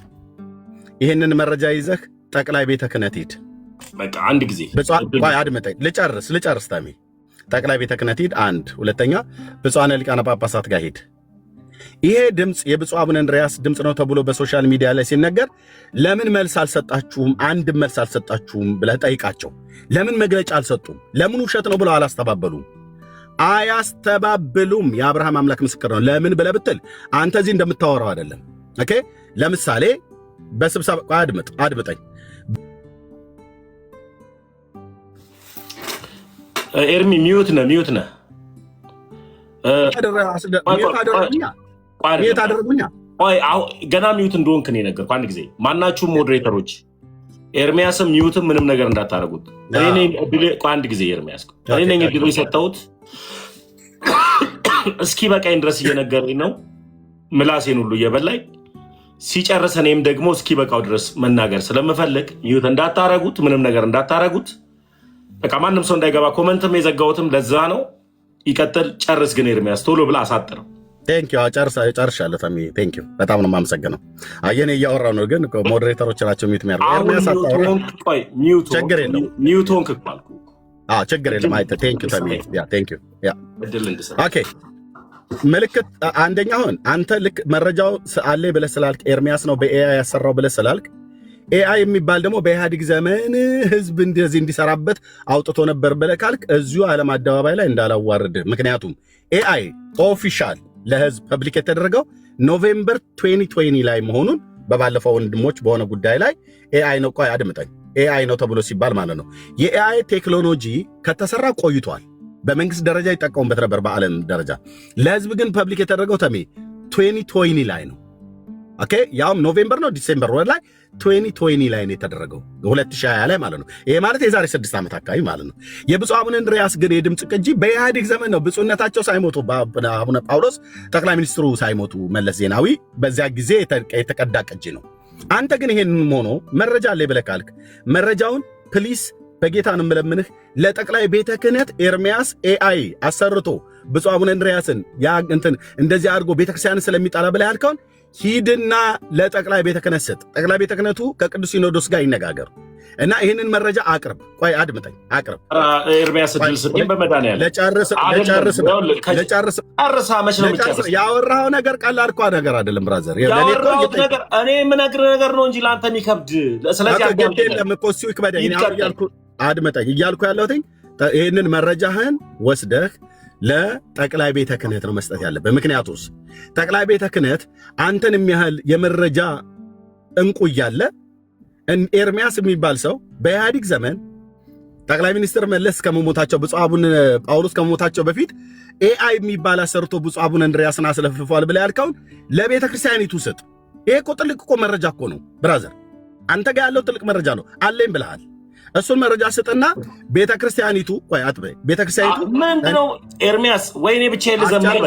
ይህንን መረጃ ይዘህ ጠቅላይ ቤተ ክህነት ሂድ። በቃ አንድ ጊዜ አድምጠኝ ልጨርስ ታሚ ጠቅላይ ቤተ ክህነት ሂድ። አንድ ሁለተኛ ብፁዓን ሊቃነ ጳጳሳት ጋር ሂድ። ይሄ ድምፅ የብፁዕ አቡነ እንድርያስ ድምፅ ነው ተብሎ በሶሻል ሚዲያ ላይ ሲነገር ለምን መልስ አልሰጣችሁም? አንድም መልስ አልሰጣችሁም ብለህ ጠይቃቸው። ለምን መግለጫ አልሰጡም? ለምን ውሸት ነው ብለው አላስተባበሉም? አያስተባብሉም። የአብርሃም አምላክ ምስክር ነው። ለምን ብለህ ብትል አንተ እዚህ እንደምታወራው አይደለም። ኦኬ ለምሳሌ በስብሰባ አድምጠኝ ኤርሚ ሚዩት ነህ ገና ሚዩት እንደሆንክ ነው የነገርኩህ። አንድ ጊዜ ማናችሁም ሞዴሬተሮች ኤርሚያስም ሚዩትም ምንም ነገር እንዳታረጉት። አንድ ጊዜ ኤርሚያስ እኔ ነኝ እድሉ የሰጠሁት። እስኪ በቃኝ ድረስ እየነገረኝ ነው፣ ምላሴን ሁሉ እየበላኝ ሲጨርስ እኔም ደግሞ እስኪ በቃው ድረስ መናገር ስለምፈልግ ሚዩት እንዳታረጉት፣ ምንም ነገር እንዳታረጉት። በቃ ማንም ሰው እንዳይገባ ኮመንትም የዘጋሁትም ለዛ ነው። ይቀጥል ጨርስ ግን ኤርሚያስ ቶሎ ብላ አሳጥረው። ቴንኪው ጨርሻለሁ። ታሚ ቴንኪው በጣም ነው የማመሰግነው። አየኔ እያወራሁ ነው ግን ሞዴሬተሮች ናቸው ሚዩት የሚያደርጉት። ኤርሚያስ ችግር የለውም ሚዩት ሆንክ እኮ አልኩህ። ችግር የለም። አይተ ቴንኪው ታሚ ቴንኪው ኦኬ ምልክት አንደኛ አሁን አንተ ልክ መረጃው አለ ብለህ ስላልክ ኤርሚያስ ነው በኤአይ ያሰራው ብለህ ስላልክ ኤአይ የሚባል ደግሞ በኢህአዲግ ዘመን ህዝብ እንደዚህ እንዲሰራበት አውጥቶ ነበር ብለህ ካልክ እዚሁ ዓለም አደባባይ ላይ እንዳላዋርድ። ምክንያቱም ኤአይ ኦፊሻል ለህዝብ ፐብሊክ የተደረገው ኖቬምበር 2020 ላይ መሆኑን በባለፈው ወንድሞች በሆነ ጉዳይ ላይ ኤአይ ነው ቆይ አድምጠኝ ኤአይ ነው ተብሎ ሲባል ማለት ነው የኤአይ ቴክኖሎጂ ከተሰራ ቆይቷል። በመንግስት ደረጃ ይጠቀሙበት ነበር በዓለም ደረጃ። ለህዝብ ግን ፐብሊክ የተደረገው ተሜ 2020 ላይ ነው። ኦኬ ያውም ኖቬምበር ነው ዲሴምበር ወር ላይ 2020 ላይ ነው የተደረገው 2020 ላይ ማለት ነው። ይሄ ማለት የዛሬ 6 ዓመት አካባቢ ማለት ነው። የብፁዕ አቡነ እንድርያስ ግን የድምፅ ቅጂ በኢህአዴግ ዘመን ነው። ብፁዕነታቸው ሳይሞቱ አቡነ ጳውሎስ ጠቅላይ ሚኒስትሩ ሳይሞቱ መለስ ዜናዊ በዚያ ጊዜ የተቀዳ ቅጂ ነው። አንተ ግን ይሄን ሆኖ መረጃ አለ ብለህ ካልክ መረጃውን ፕሊስ በጌታ ነው የምለምንህ ለጠቅላይ ቤተ ክህነት ኤርሚያስ ኤአይ አሰርቶ ብፁዕ አቡነ እንድርያስን ያ እንትን እንደዚህ አድርጎ ቤተክርስቲያንን ስለሚጣላ ብለህ ያልከውን ሂድና ለጠቅላይ ቤተ ክህነት ስጥ። ጠቅላይ ቤተ ክህነቱ ከቅዱስ ሲኖዶስ ጋር ይነጋገር እና ይህንን መረጃ አቅርብ። ቆይ አድምጠኝ፣ አቅርብ ኤርሚያስ ድል ስጥኝ በመድኃኒዓለም ለጨርስ። ያወራኸው ነገር ቀላል እኮ ነገር አይደለም ብራዘር። ያወራሁት ነገር እኔ የምነግርህ ነገር ነው እንጂ ለአንተ የሚከብድ ስለዚህ አድምጠኝ እያልኩ ያለሁትኝ ይህንን መረጃህን ወስደህ ለጠቅላይ ቤተ ክህነት ነው መስጠት ያለብህ። ምክንያቱስ ጠቅላይ ቤተ ክህነት አንተን የሚያህል የመረጃ እንቁ እያለ ኤርሚያስ የሚባል ሰው በኢህአዲግ ዘመን ጠቅላይ ሚኒስትር መለስ ከመሞታቸው ብፁዕ አቡነ ጳውሎስ ከመሞታቸው በፊት ኤአይ የሚባል አሰርቶ ብፁዕ አቡነ እንድርያስን አስለፍልፏል ብለህ ያልከውን ለቤተ ክርስቲያኒቱ ስጥ። ይሄ እኮ ጥልቅ እኮ መረጃ እኮ ነው ብራዘር። አንተ ጋር ያለው ጥልቅ መረጃ ነው አለኝ ብለሃል። እሱን መረጃ ስጥና ቤተክርስቲያኒቱ ቆይ አትበይ። ቤተክርስቲያኒቱ ምንድነው ኤርሚያስ? ወይኔ ብቻ ልዘምር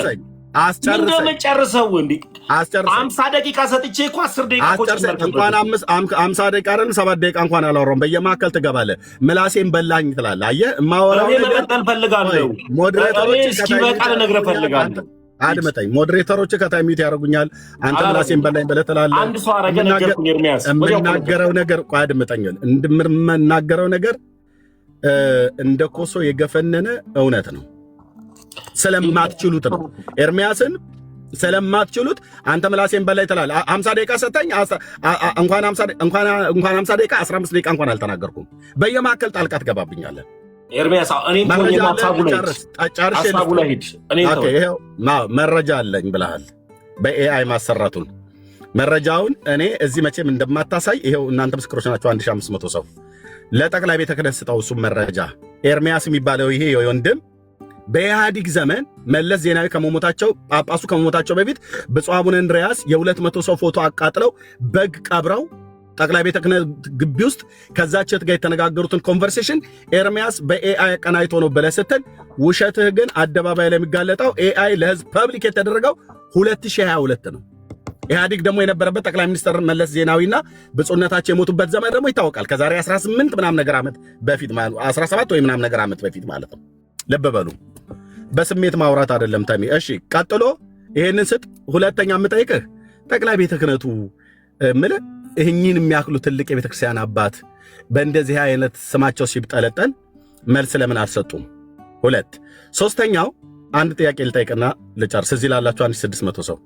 እንደምጨርሰው እንዴ 50 ደቂቃ ሰጥቼ እኮ 10 ደቂቃ እኮ እንኳን 50 ደቂቃ አይደል 7 ደቂቃ እንኳን አላወራሁም። በየማከል ትገባለህ፣ ምላሴን በላኝ ትላለህ። አየህ እማወራው ነገር መቀጠል ፈልጋለሁ። ሞዴሬተሮች እስኪ በቃል ነግረህ ፈልጋለሁ። አድመጠኝ። ሞዴሬተሮች ከታይሚት ያደርጉኛል። አንተ ምላሴን በላኝ ብለህ ትላለህ። አንድ ሰው አረገ ነገርኩኝ። ኤርሚያስ የምናገረው ነገር አድመጠኝ። እንደምናገረው ነገር እንደ ኮሶ የገፈነነ እውነት ነው። ስለማትችሉት ነው። ኤርሚያስን ስለማትችሉት አንተ ምላሴን በላይ ትላለህ። 50 ደቂቃ ሰጠኝ። እንኳን 50 ደቂቃ 15 ደቂቃ እንኳን አልተናገርኩም። በየማከል ጣልቃ ትገባብኛለህ። ኤርሚያስ እኔ መረጃ አለኝ ብለሃል። በኤአይ ማሰራቱን መረጃውን እኔ እዚህ መቼም እንደማታሳይ ይሄው እናንተ ምስክሮች ናቸው። 1500 ሰው ለጠቅላይ ቤተ ክህነት ስጠው። እሱም መረጃ ኤርሚያስ የሚባለው ይሄ ወንድም በኢህአዲግ ዘመን መለስ ዜናዊ ከመሞታቸው ጳጳሱ ከመሞታቸው በፊት ብፁዕ አቡነ እንድርያስ የ200 ሰው ፎቶ አቃጥለው በግ ቀብረው ጠቅላይ ቤተ ክህነት ግቢ ውስጥ ከዛችት ጋር የተነጋገሩትን ኮንቨርሴሽን ኤርሚያስ በኤአይ ቀናይቶ ነው ብለህ ስትል ውሸትህ ግን አደባባይ ላይ የሚጋለጠው ኤአይ ለህዝብ ፐብሊክ የተደረገው 2022 ነው። ኢህአዲግ ደግሞ የነበረበት ጠቅላይ ሚኒስትር መለስ ዜናዊና ብፁዕነታቸው የሞቱበት ዘመን ደግሞ ይታወቃል። ከዛሬ 18 ምናምን ነገር ዓመት በፊት 17 ወይ ምናምን ነገር ዓመት በፊት ማለት ነው። ልብ በሉ። በስሜት ማውራት አይደለም ተሚ። እሺ ቀጥሎ ይሄንን ስጥ። ሁለተኛ የምጠይቅህ ጠቅላይ ቤተ ክህነቱ ምልህ ይህኝን የሚያክሉ ትልቅ የቤተ ክርስቲያን አባት በእንደዚህ አይነት ስማቸው ሲብጠለጠል መልስ ለምን አልሰጡም? ሁለት ሶስተኛው አንድ ጥያቄ ልጠይቅና ልጨርስ። እዚህ ላላችሁ 1600 ሰው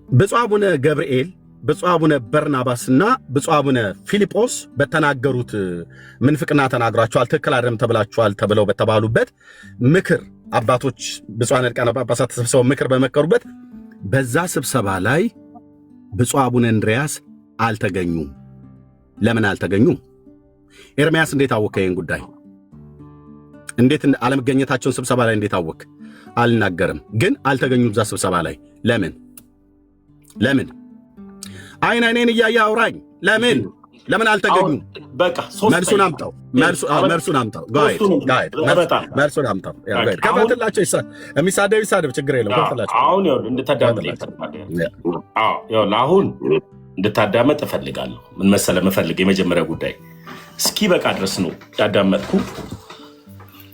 ብፁዕ አቡነ ገብርኤል፣ ብፁዕ አቡነ በርናባስና ብፁዕ አቡነ ፊልጶስ በተናገሩት ምንፍቅና ተናግሯቸዋል፣ ትክክል አይደለም ተብላችኋል ተብለው በተባሉበት ምክር አባቶች ብፁዓን ሊቃነ ጳጳሳት ተሰብስበው ምክር በመከሩበት በዛ ስብሰባ ላይ ብፁዕ አቡነ እንድርያስ አልተገኙም። ለምን አልተገኙም? ኤርሚያስ እንዴት አወከ? ይህን ጉዳይ እንዴት አለመገኘታቸውን ስብሰባ ላይ እንዴት አወክ? አልናገርም፣ ግን አልተገኙም እዛ ስብሰባ ላይ። ለምን አይን አይኔን እያየህ አውራኝ። ለምን አልተገኙም? በቃ መልሱን አምጣው። መልሱን አምጣው። መልሱን አምጣው። ከፈትላቸው። የሚሳደብ ይሳደብ፣ ችግር የለም። ከፈትላቸው። አሁን አሁን እንድታዳመጥ እፈልጋለሁ። ምን መሰለህ የምፈልግ የመጀመሪያ ጉዳይ እስኪ በቃ ድረስ ነው ያዳመጥኩ።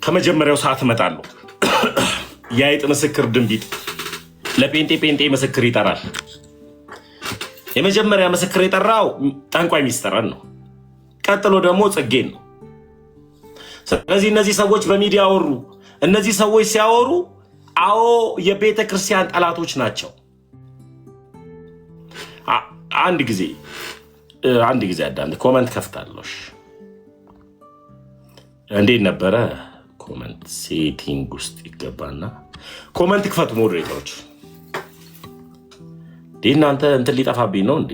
ከመጀመሪያው ሰዓት እመጣለሁ። የአይጥ ምስክር ድንቢጥ ለጴንጤ ምስክር ይጠራል። የመጀመሪያ ምስክር የጠራው ጠንቋይ ሚስጥርን ነው። ቀጥሎ ደግሞ ጽጌን ነው። ስለዚህ እነዚህ ሰዎች በሚዲያ አወሩ። እነዚህ ሰዎች ሲያወሩ አዎ የቤተ ክርስቲያን ጠላቶች ናቸው። አንድ ጊዜ አዳምጥ። ኮመንት ከፍታለሽ። እንዴት ነበረ? ኮመንት ሴቲንግ ውስጥ ይገባና ኮመንት ክፈቱ ሞዴሬተሮች። እናንተ እንትን ሊጠፋብኝ ነው እንዴ?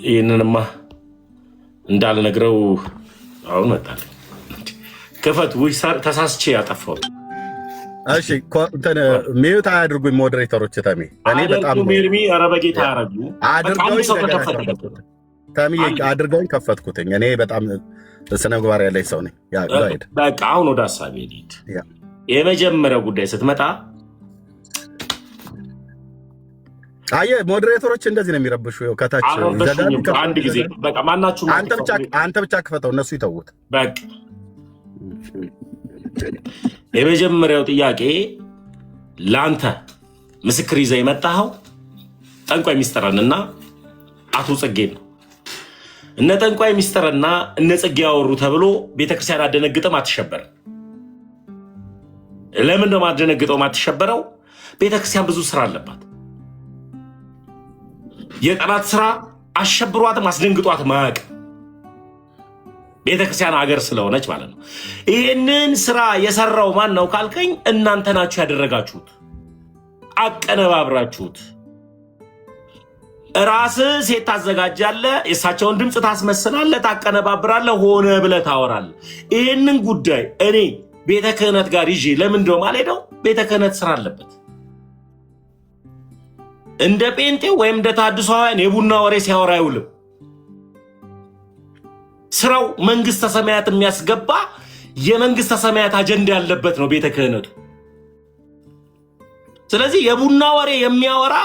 ይህንንማ እንዳልነግረው አሁን መጣል። ክፈቱ። ተሳስቼ ያጠፋው። እሺ ሚዩት አያድርጉኝ ሞዴሬተሮች። ተሚ እኔ በጣም ሜርሚ ኧረ በጌታ አድርገውኝ ከፈትኩትኝ። እኔ በጣም ስነ ምግባር ያለኝ ሰው ነኝ። በቃ አሁን ወደ ሀሳቤ ልሂድ። የመጀመሪያው ጉዳይ ስትመጣ አየህ ሞዴሬተሮች እንደዚህ ነው የሚረብሹ። ከታች አንድ ጊዜ በቃ ማናችሁ አንተ ብቻ ክፈተው፣ እነሱ ይተውት። በቃ የመጀመሪያው ጥያቄ ለአንተ ምስክር ይዘህ የመጣኸው ጠንቋይ ሚስጥርንና አቶ ጽጌን ነው። እነ ጠንቋይ ሚስጥርና እነ ጽጌ ያወሩ ተብሎ ቤተክርስቲያን አደነግጥም፣ አትሸበርም። ለምን ነው ማደነግጠው ማትሸበረው? ቤተክርስቲያን ብዙ ስራ አለባት። የጠላት ስራ አሸብሯትም አስደንግጧትም አያውቅም። ቤተክርስቲያን ሀገር ስለሆነች ማለት ነው። ይህንን ስራ የሰራው ማን ነው ካልከኝ እናንተ ናችሁ ያደረጋችሁት፣ አቀነባብራችሁት። ራስህ ሴት ታዘጋጃለህ፣ የእሳቸውን ድምፅ ታስመስላለህ፣ ታቀነባብራለህ፣ ሆነ ብለህ ታወራለህ። ይህንን ጉዳይ እኔ ቤተ ክህነት ጋር ይዤ ለምን እንደው ማልሄደው? ቤተ ክህነት ስራ አለበት። እንደ ጴንጤ ወይም እንደ ታድሷውያን የቡና ወሬ ሲያወራ አይውልም። ስራው መንግስተ ሰማያት የሚያስገባ የመንግስተ ሰማያት አጀንዳ ያለበት ነው ቤተ ክህነቱ። ስለዚህ የቡና ወሬ የሚያወራ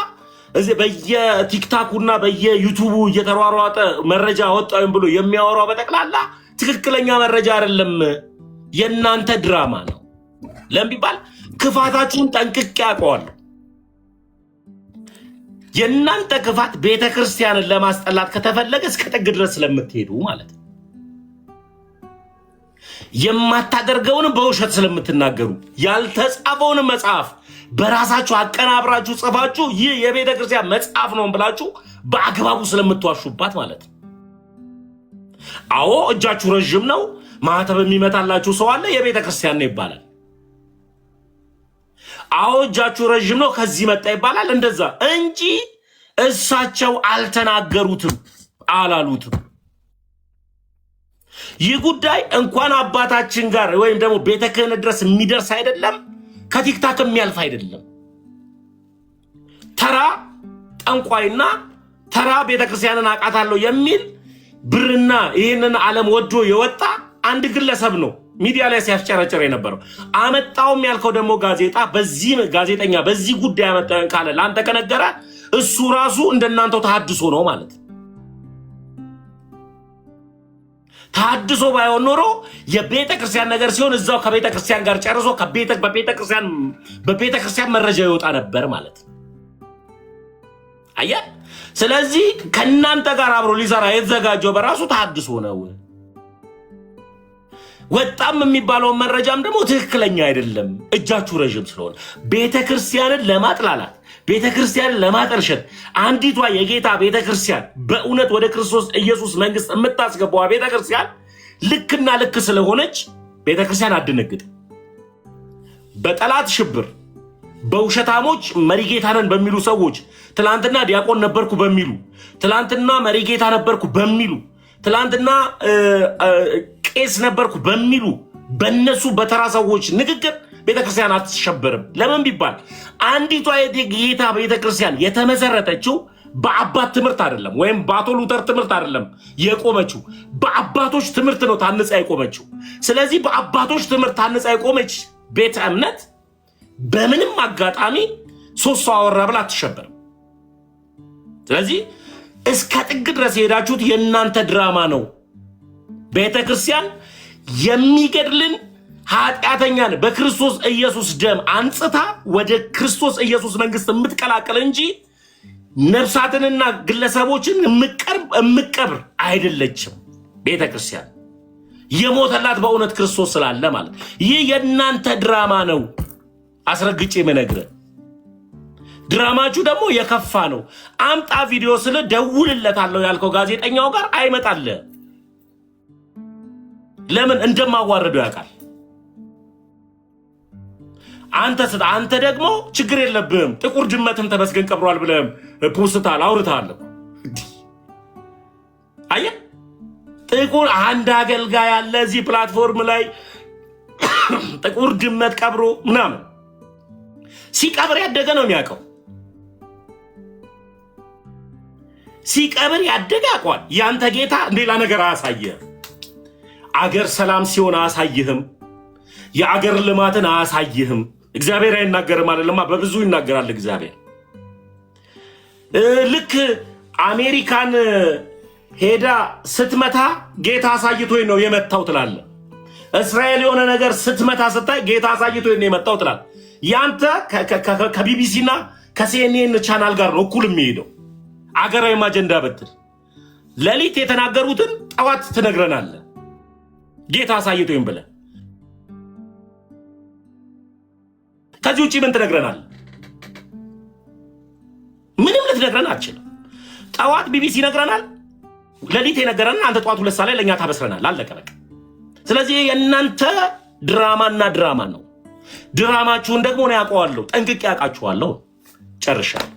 እዚህ በየቲክታኩና በየዩቲዩቡ እየተሯሯጠ መረጃ ወጣውም ብሎ የሚያወራው በጠቅላላ ትክክለኛ መረጃ አይደለም፣ የእናንተ ድራማ ነው። ለምን ቢባል ክፋታችሁን ጠንቅቄ አውቀዋለሁ። የእናንተ ክፋት ቤተክርስቲያንን ለማስጠላት ከተፈለገ እስከ ጥግ ድረስ ስለምትሄዱ ማለት ነው። የማታደርገውን በውሸት ስለምትናገሩ ያልተጻፈውን መጽሐፍ በራሳችሁ አቀናብራችሁ ጽፋችሁ ይህ የቤተክርስቲያን መጽሐፍ ነው ብላችሁ በአግባቡ ስለምትዋሹባት ማለት ነው። አዎ እጃችሁ ረጅም ነው፣ ማህተብ የሚመታላችሁ ሰው አለ፣ የቤተክርስቲያን ነው ይባላል። አዎ እጃችሁ ረጅም ነው፣ ከዚህ መጣ ይባላል። እንደዛ እንጂ እሳቸው አልተናገሩትም፣ አላሉትም። ይህ ጉዳይ እንኳን አባታችን ጋር ወይም ደግሞ ቤተ ክህነት ድረስ የሚደርስ አይደለም፣ ከቲክታክ የሚያልፍ አይደለም። ተራ ጠንቋይና ተራ ቤተክርስቲያንን አውቃታለሁ የሚል ብርና ይህንን ዓለም ወዶ የወጣ አንድ ግለሰብ ነው ሚዲያ ላይ ሲያስጨረጨር የነበረው። አመጣውም ያልከው ደግሞ ጋዜጣ በዚህ ጋዜጠኛ በዚህ ጉዳይ አመጣው ካለ ለአንተ ከነገረ እሱ ራሱ እንደናንተው ተሐድሶ ነው ማለት። ተሐድሶ ባይሆን ኖሮ የቤተ ክርስቲያን ነገር ሲሆን እዛው ከቤተ ክርስቲያን ጋር ጨርሶ በቤተ ክርስቲያን መረጃ ይወጣ ነበር ማለት አያ። ስለዚህ ከናንተ ጋር አብሮ ሊሰራ የተዘጋጀው በራሱ ተሐድሶ ነው። ወጣም የሚባለው መረጃም ደግሞ ትክክለኛ አይደለም፣ እጃችሁ ረጅም ስለሆነ ቤተክርስቲያንን ለማጥላላት ቤተክርስቲያንን ለማጠልሸት አንዲቷ የጌታ ቤተክርስቲያን በእውነት ወደ ክርስቶስ ኢየሱስ መንግስት የምታስገባው ቤተክርስቲያን ልክና ልክ ስለሆነች ቤተክርስቲያን አድንግጥ። በጠላት ሽብር በውሸታሞች መሪጌታንን በሚሉ ሰዎች ትላንትና ዲያቆን ነበርኩ በሚሉ ትላንትና መሪጌታ ነበርኩ በሚሉ ትላንትና ቄስ ነበርኩ በሚሉ በነሱ በተራ ሰዎች ንግግር ቤተክርስቲያን አትሸበርም። ለምን ቢባል አንዲቷ የጌታ ቤተክርስቲያን የተመሰረተችው በአባት ትምህርት አይደለም፣ ወይም በአቶ ሉተር ትምህርት አይደለም የቆመችው፣ በአባቶች ትምህርት ነው ታንጻ የቆመችው። ስለዚህ በአባቶች ትምህርት ታንጻ የቆመች ቤተ እምነት በምንም አጋጣሚ ሶስት ሰው አወራ ብላ አትሸበርም። ስለዚህ እስከ ጥግ ድረስ የሄዳችሁት የእናንተ ድራማ ነው። ቤተክርስቲያን የሚገድልን ኃጢአተኛን በክርስቶስ ኢየሱስ ደም አንጽታ ወደ ክርስቶስ ኢየሱስ መንግስት የምትቀላቀል እንጂ ነፍሳትንና ግለሰቦችን የምትቀብር አይደለችም። ቤተክርስቲያን የሞተላት በእውነት ክርስቶስ ስላለ ማለት። ይህ የእናንተ ድራማ ነው። አስረግጬ የምነግርህ ድራማችሁ ደግሞ የከፋ ነው። አምጣ ቪዲዮ ስለ ደውልለታለሁ ያልከው ጋዜጠኛው ጋር አይመጣልህ። ለምን እንደማዋረደው ያውቃል። አንተ ደግሞ ችግር የለብህም፣ ጥቁር ድመትም ተመስገን ቀብሯል ብለህም ፖስታል አውርተሃል። አየህ ጥቁር አንድ አገልጋይ ያለ እዚህ ፕላትፎርም ላይ ጥቁር ድመት ቀብሮ ምናምን ሲቀብር ያደገ ነው የሚያውቀው። ሲቀብር ያደገ ያውቀዋል። ያንተ ጌታ ሌላ ነገር አያሳየህም። አገር ሰላም ሲሆን አያሳይህም። የአገር ልማትን አያሳይህም። እግዚአብሔር አይናገርም አይደለማ፣ በብዙ ይናገራል እግዚአብሔር። ልክ አሜሪካን ሄዳ ስትመታ ጌታ አሳይቶኝ ነው የመታው ትላለ። እስራኤል የሆነ ነገር ስትመታ ስታይ ጌታ አሳይቶኝ ነው የመታው ትላለ። ያንተ ከቢቢሲና ከሲኤንኤን ቻናል ጋር ነው እኩል የሚሄደው። አገራዊ አጀንዳ በትል ሌሊት የተናገሩትን ጠዋት ትነግረናለህ። ጌታ አሳይቶኝ ብለህ ከዚህ ውጪ ምን ትነግረናለህ? ምንም ልትነግረን አትችልም። ጠዋት ቢቢሲ ይነግረናል፣ ሌሊት የነገረን አንተ ጠዋት 2 ሰዓት ላይ ለእኛ ታበስረናል። አለቀ በቃ። ስለዚህ የእናንተ ድራማና ድራማ ነው። ድራማችሁን ደግሞ ነው ያውቀዋለሁ፣ ጠንቅቄ ያውቃችኋለሁ። ጨርሻለሁ።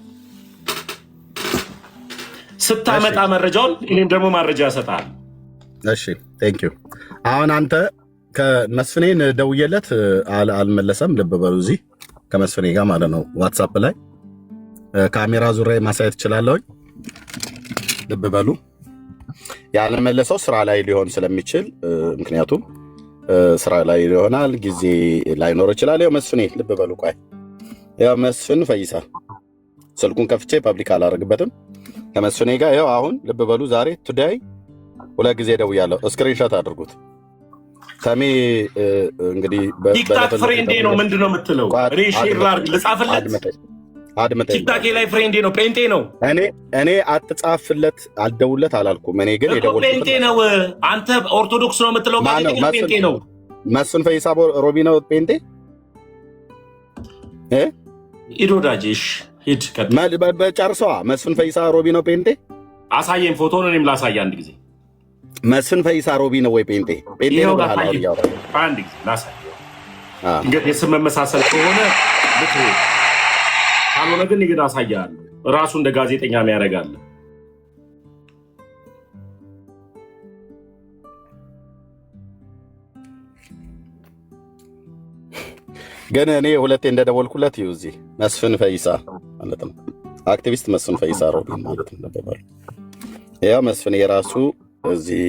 ስታመጣ መረጃውን እኔም ደግሞ ማረጃ እሰጥሃለሁ። እሺ ቴንክ ዩ። አሁን አንተ ከመስፍኔን ደውዬለት አልመለሰም። ልብ በሉ እዚህ ከመስፍኔ ጋር ማለት ነው ዋትሳፕ ላይ ካሜራ ዙሪያ ማሳየት እችላለሁ። ልብ በሉ ያልመለሰው ስራ ላይ ሊሆን ስለሚችል ምክንያቱም ስራ ላይ ይሆናል፣ ጊዜ ላይኖር ይችላል። ያው መስፍኔ ልብ በሉ ቆይ ያ መስፍን ፈይሳ ስልኩን ከፍቼ ፐብሊክ አላደርግበትም። ከመስፍኔ ጋር ያው አሁን ልብ በሉ ዛሬ ቱዳይ 2 ጊዜ ደውያለሁ። ስክሪንሾት አድርጉት። ተሜ እንግዲህ ቲክታክ ፍሬንዴ ነው ምንድነው የምትለው? እኔ ሼር ላድርግ ልጻፍለት? አድመጠኝ። ቲክታክ ላይ ፍሬንዴ ነው ጴንጤ ነው። እኔ አትጻፍለት አልደውለት አላልኩም። እኔ ግን የደወልኩት ጴንጤ ነው። አንተ ኦርቶዶክስ ነው የምትለው? ጋዜጠኛ ጴንጤ ነው። መስፍን ፈይሳ ሮቢ ነው ጴንጤ። ሂድ ወዳጅሽ ሂድ። በጨርሰዋ መስፍን ፈይሳ ሮቢ ነው ጴንጤ። አሳየኝ ፎቶን፣ እኔም ላሳየ አንድ ጊዜ። መስፍን ፈይሳ ሮቢ ነው ወይ ጴንጤ? ጴንጤ ነው ብለሃል። አንድ ጊዜ ላሳየ። እንግዲህ የስም መመሳሰል ከሆነ ልክ ካልሆነ ግን ይግድ አሳያለሁ። ራሱ እንደ ጋዜጠኛ የሚያደርጋል። ግን እኔ 2 እንደደወልኩለት ይኸው እዚህ መስፍን ፈይሳ ማለት ነው። አክቲቪስት መስፍን ፈይሳ ሮቢ ማለት ነው። ያው መስፍን የራሱ እዚህ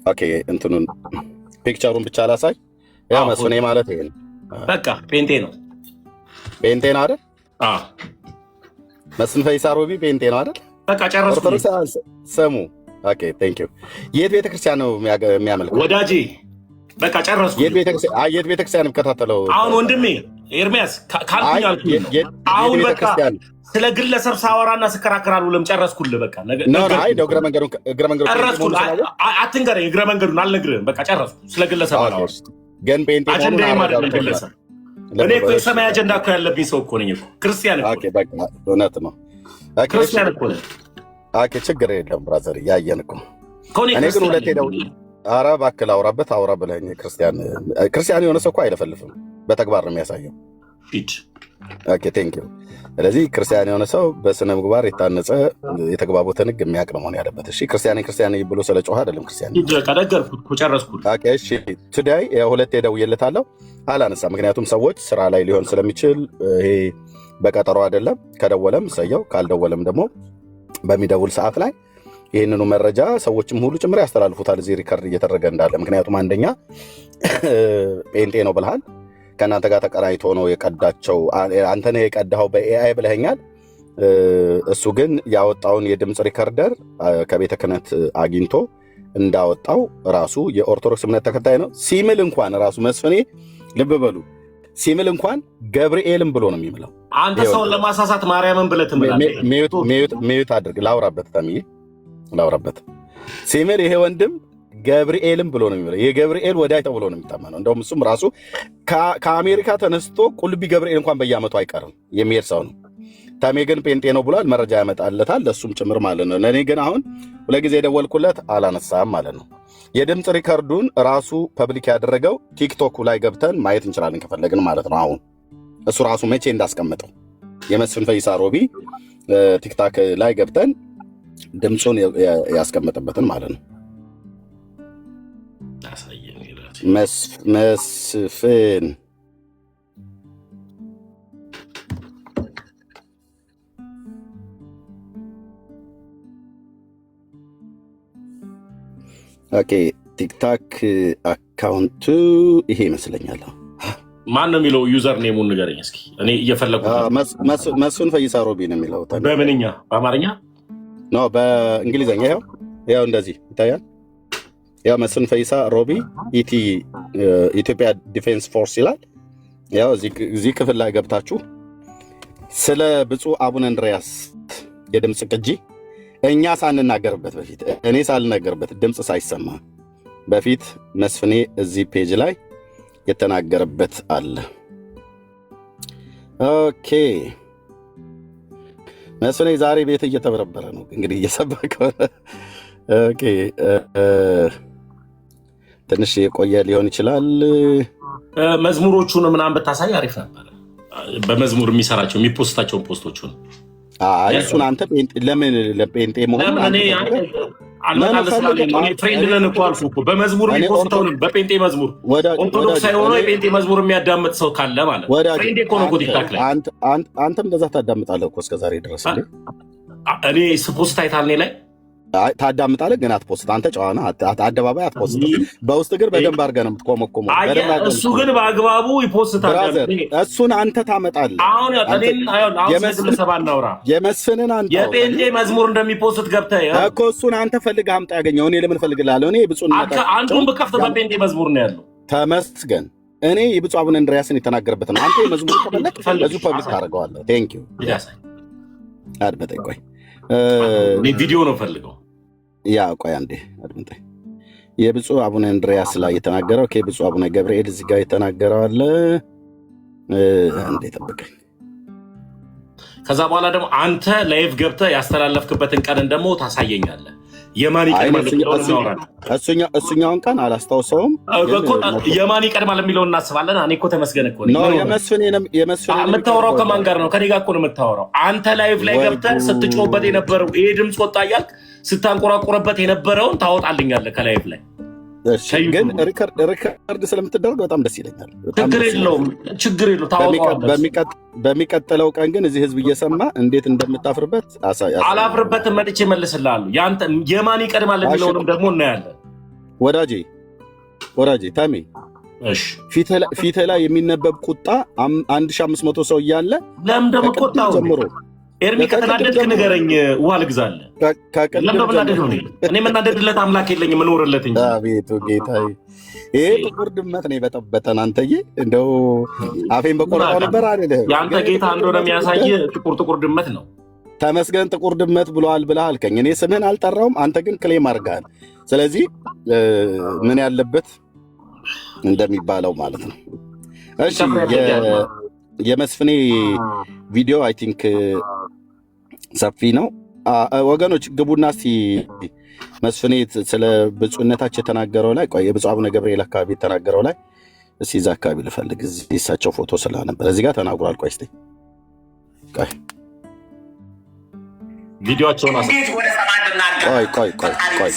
ኦኬ፣ እንትኑን ፒክቸሩን ብቻ ላሳይ። ያው መስፍን ማለት ይሄ ነው። በቃ ጴንጤ ነው። ጴንጤ ነው አይደል? መስፍን ፈይሳ ሮቢ ጴንጤ ነው አይደል? በቃ ጨረስኩ። ስሙ ኦኬ፣ ቴንክ ዩ። የት ቤተክርስቲያን ነው የሚያመልከው ወዳጄ? በቃ ጨረስኩ። የት ቤተክርስቲያን የምከታተለው አሁን ወንድሜ ኤርሚያስ ካልኩኝ አልኩኝ። አሁን በቃ ስለ ግለሰብ ሳወራና ስከራከራሉ ጨረስኩልህ። በቃ እግረ መንገዱን ጨረስኩ። አትንገረኝ፣ እግረ መንገዱን አልነግርህም። በቃ ጨረስኩ። ስለ ግለሰብ አላወራም። ግን ጴንጤ አጀንዳ የማደለም ግለሰብ። እኔ እኮ የሰማይ አጀንዳ እኮ ያለብኝ ሰው እኮ ነኝ እኮ። ክርስቲያን እኮ እውነት ነው። ክርስቲያን እኮ ነኝ። ችግር የለም ብራዘር፣ እያየን እኮ። እኔ ግን 2 ደውል ኧረ እባክህ አውራ ብለኸኝ። ክርስቲያን የሆነ ሰው እኮ አይለፈልፍም፣ በተግባር ነው የሚያሳየው። ኦኬ ቴንክ ዩ። ስለዚህ ክርስቲያን የሆነ ሰው በስነ ምግባር የታነጸ የተግባቦትን ሕግ የሚያውቅ ነው መሆን ያለበት። እሺ ክርስቲያን ብሎ ስለ ጮኸ አይደለም ክርስቲያን። ቱዳይ 2 ደውዬለታለሁ አላነሳም። ምክንያቱም ሰዎች ስራ ላይ ሊሆን ስለሚችል ይሄ በቀጠሮ አይደለም። ከደወለም እሰየው፣ ካልደወለም ደግሞ በሚደውል ሰዓት ላይ ይህንኑ መረጃ ሰዎችም ሁሉ ጭምር ያስተላልፉታል፣ እዚህ ሪከርድ እየተደረገ እንዳለ። ምክንያቱም አንደኛ ጴንጤ ነው ብልሃል፣ ከእናንተ ጋር ተቀናይቶ ነው የቀዳቸው። አንተ ነህ የቀዳኸው በኤአይ ብለኸኛል። እሱ ግን ያወጣውን የድምፅ ሪከርደር ከቤተ ክህነት አግኝቶ እንዳወጣው ራሱ የኦርቶዶክስ እምነት ተከታይ ነው ሲምል እንኳን ራሱ መስፍኔ ልብ በሉ ሲምል እንኳን ገብርኤልም ብሎ ነው የሚምለው። አንተ ሰውን ለማሳሳት ማርያምን ብለህ ትምላለህ። ሚዩት አድርግ፣ ላውራበት ተምዬ ላውራበት። ሲምል ይሄ ወንድም ገብርኤልም ብሎ ነው የሚምለው። የገብርኤል ወዳጅ ተብሎ ነው የሚታመነው። እንደውም እሱም ራሱ ከአሜሪካ ተነስቶ ቁልቢ ገብርኤል እንኳን በየዓመቱ አይቀርም የሚሄድ ሰው ነው። ተሜ ግን ጴንጤ ነው ብሏል። መረጃ ያመጣለታል ለእሱም ጭምር ማለት ነው። ለእኔ ግን አሁን 2 ጊዜ የደወልኩለት አላነሳም ማለት ነው። የድምፅ ሪከርዱን ራሱ ፐብሊክ ያደረገው ቲክቶክ ላይ ገብተን ማየት እንችላለን ከፈለግን ማለት ነው። አሁን እሱ ራሱ መቼ እንዳስቀመጠው የመስፍን ፈይሳ ሮቢ ቲክታክ ላይ ገብተን ድምፁን ያስቀመጠበትን ማለት ነው። መስፍን ኦኬ፣ ቲክታክ አካውንቱ ይሄ ይመስለኛል። ማን ነው የሚለው? ዩዘር ኔሙን ንገረኝ እስኪ። እኔ እየፈለኩ መስፍን ፈይሳ ሮቢ ነው የሚለው። በምንኛ? በአማርኛ ነው በእንግሊዝኛ? ያው እንደዚህ ይታያል። ያው መስፍን ፈይሳ ሮቢ ኢትዮጵያ ዲፌንስ ፎርስ ይላል። ያው እዚህ ክፍል ላይ ገብታችሁ ስለ ብፁዕ አቡነ እንድርያስ የድምፅ ቅጂ እኛ ሳንናገርበት በፊት እኔ ሳልናገርበት ድምፅ ሳይሰማ በፊት መስፍኔ እዚህ ፔጅ ላይ የተናገረበት አለ። ኦኬ መስፍኔ ዛሬ ቤት እየተበረበረ ነው እንግዲህ እየሰበከ። ኦኬ ትንሽ የቆየ ሊሆን ይችላል። መዝሙሮቹን ምናምን ብታሳይ አሪፍ ነበር። በመዝሙር የሚሰራቸው የሚፖስታቸውን ፖስቶቹን እሱን አንተ ለምን ለጴንጤ መሆን ፍሬንድ ነን እኮ አልኩህ እኮ። በመዝሙር የሚፖስተውን በጴንጤ መዝሙር ኦርቶዶክስ ሳይሆኑ የጴንጤ መዝሙር የሚያዳምጥ ሰው ካለ ማለት ፍሬንዴ እኮ ነው። ቲክታክ ላይ አንተም እንደዛ ታዳምጣለህ እኮ እስከዛሬ ድረስ። እኔ ስፖስት አይታል እኔ ላይ ታዳምጣለህ ግን አትፖስት። አንተ ጨዋና አደባባይ አትፖስት። በውስጥ ግን በደንብ አድርገህ ነው የምትኮመኮመው። እሱ ግን በአግባቡ ይፖስታል። እሱን አንተ ታመጣለህ። አሁን ግለሰብ አናውራ። የመስፍንን አንተ የጴንጤ መዝሙር እንደሚፖስት ገብተህ እኮ እሱን አንተ ፈልገህ አምጣ ያገኘው። እኔ ለምን እፈልግልሃለሁ? እኔ ብፁዕነት አንዱን ብከፍት በጴንጤ መዝሙር ነው ያለው። ተመስገን። እኔ የብፁዕ አቡነ እንድርያስን የተናገረበት ነው። አንተ የመዝሙር ከፈለግ በዚሁ ፐብሊክ ታደርገዋለህ። ቴንክ ዩ። አድመጠኝ። ቆይ ቪዲዮ ነው ፈልገው። ያ ቆይ አንዴ አድምጠኝ። የብፁዕ አቡነ እንድርያስ ላይ የተናገረው ብፁዕ አቡነ ገብርኤል እዚህ ጋር የተናገረው አለ። አንዴ ጠብቀኝ። ከዛ በኋላ ደግሞ አንተ ላይቭ ገብተህ ያስተላለፍክበትን ቀንን ደግሞ ታሳየኛለህ። የማን ይቀድማል የሚለውን እናወራለን። እሱኛውን ቀን አላስታውሰውም። የማን ይቀድማል የሚለውን እናስባለን። እኔ እኮ ተመስገን እኮ ነው። የመስፍን የምታወራው ከማን ጋር ነው? ከኔ ጋር እኮ ነው የምታወራው። አንተ ላይቭ ላይ ገብተህ ስትጮህበት የነበረው ይሄ ድምፅ ወጣ እያልክ ስታንቆራቆረበት የነበረውን ታወጣልኛለህ ከላይቭ ላይ። ግን ሪከርድ ስለምትደረግ በጣም ደስ ይለኛል። ችግር የለውም ታወጣዋለህ። በሚቀጥለው ቀን ግን እዚህ ህዝብ እየሰማ እንዴት እንደምታፍርበት አላፍርበትም። መጥቼ እመልስልሃለሁ። የማን ይቀድማል የሚለውንም ደግሞ እናያለን። ወዳጄ ታሜ ፊትህ ላይ የሚነበብ ቁጣ 1500 ሰው እያለ ለምን ደግሞ ቆጣው ጀምሮ ኤርሚ ከተናደድክ ንገረኝ፣ ውሃ ልግዛለህ። እኔ የምናደድለት አምላክ የለኝም የምኖርለት እንጂ። አቤቱ ጌታዬ፣ ይሄ ጥቁር ድመት ነው የበጠበጠን። አንተዬ እንደው አፌን በቆረጠው ነበር አይደል? የአንተ ጌታ እንደሆነ የሚያሳይ ጥቁር ድመት ነው። ተመስገን ጥቁር ድመት ብለዋል ብለህ አልከኝ። እኔ ስምህን አልጠራውም፣ አንተ ግን ክሌም አድርገሃል። ስለዚህ ምን ያለበት እንደሚባለው ማለት ነው። እሺ የመስፍኔ ቪዲዮ አይ ቲንክ ሰፊ ነው። ወገኖች ግቡና እስቲ መስፍኔ ስለ ብፁዕነታቸው የተናገረው ላይ ቆይ የብፁዕ አቡነ ገብርኤል አካባቢ የተናገረው ላይ እስቲ እዛ አካባቢ ልፈልግ። እሳቸው ፎቶ ስለነበር እዚህ ጋር ተናግሯል። ቆይ እስቲ ቆይ ቪዲዮአቸውን ቆይ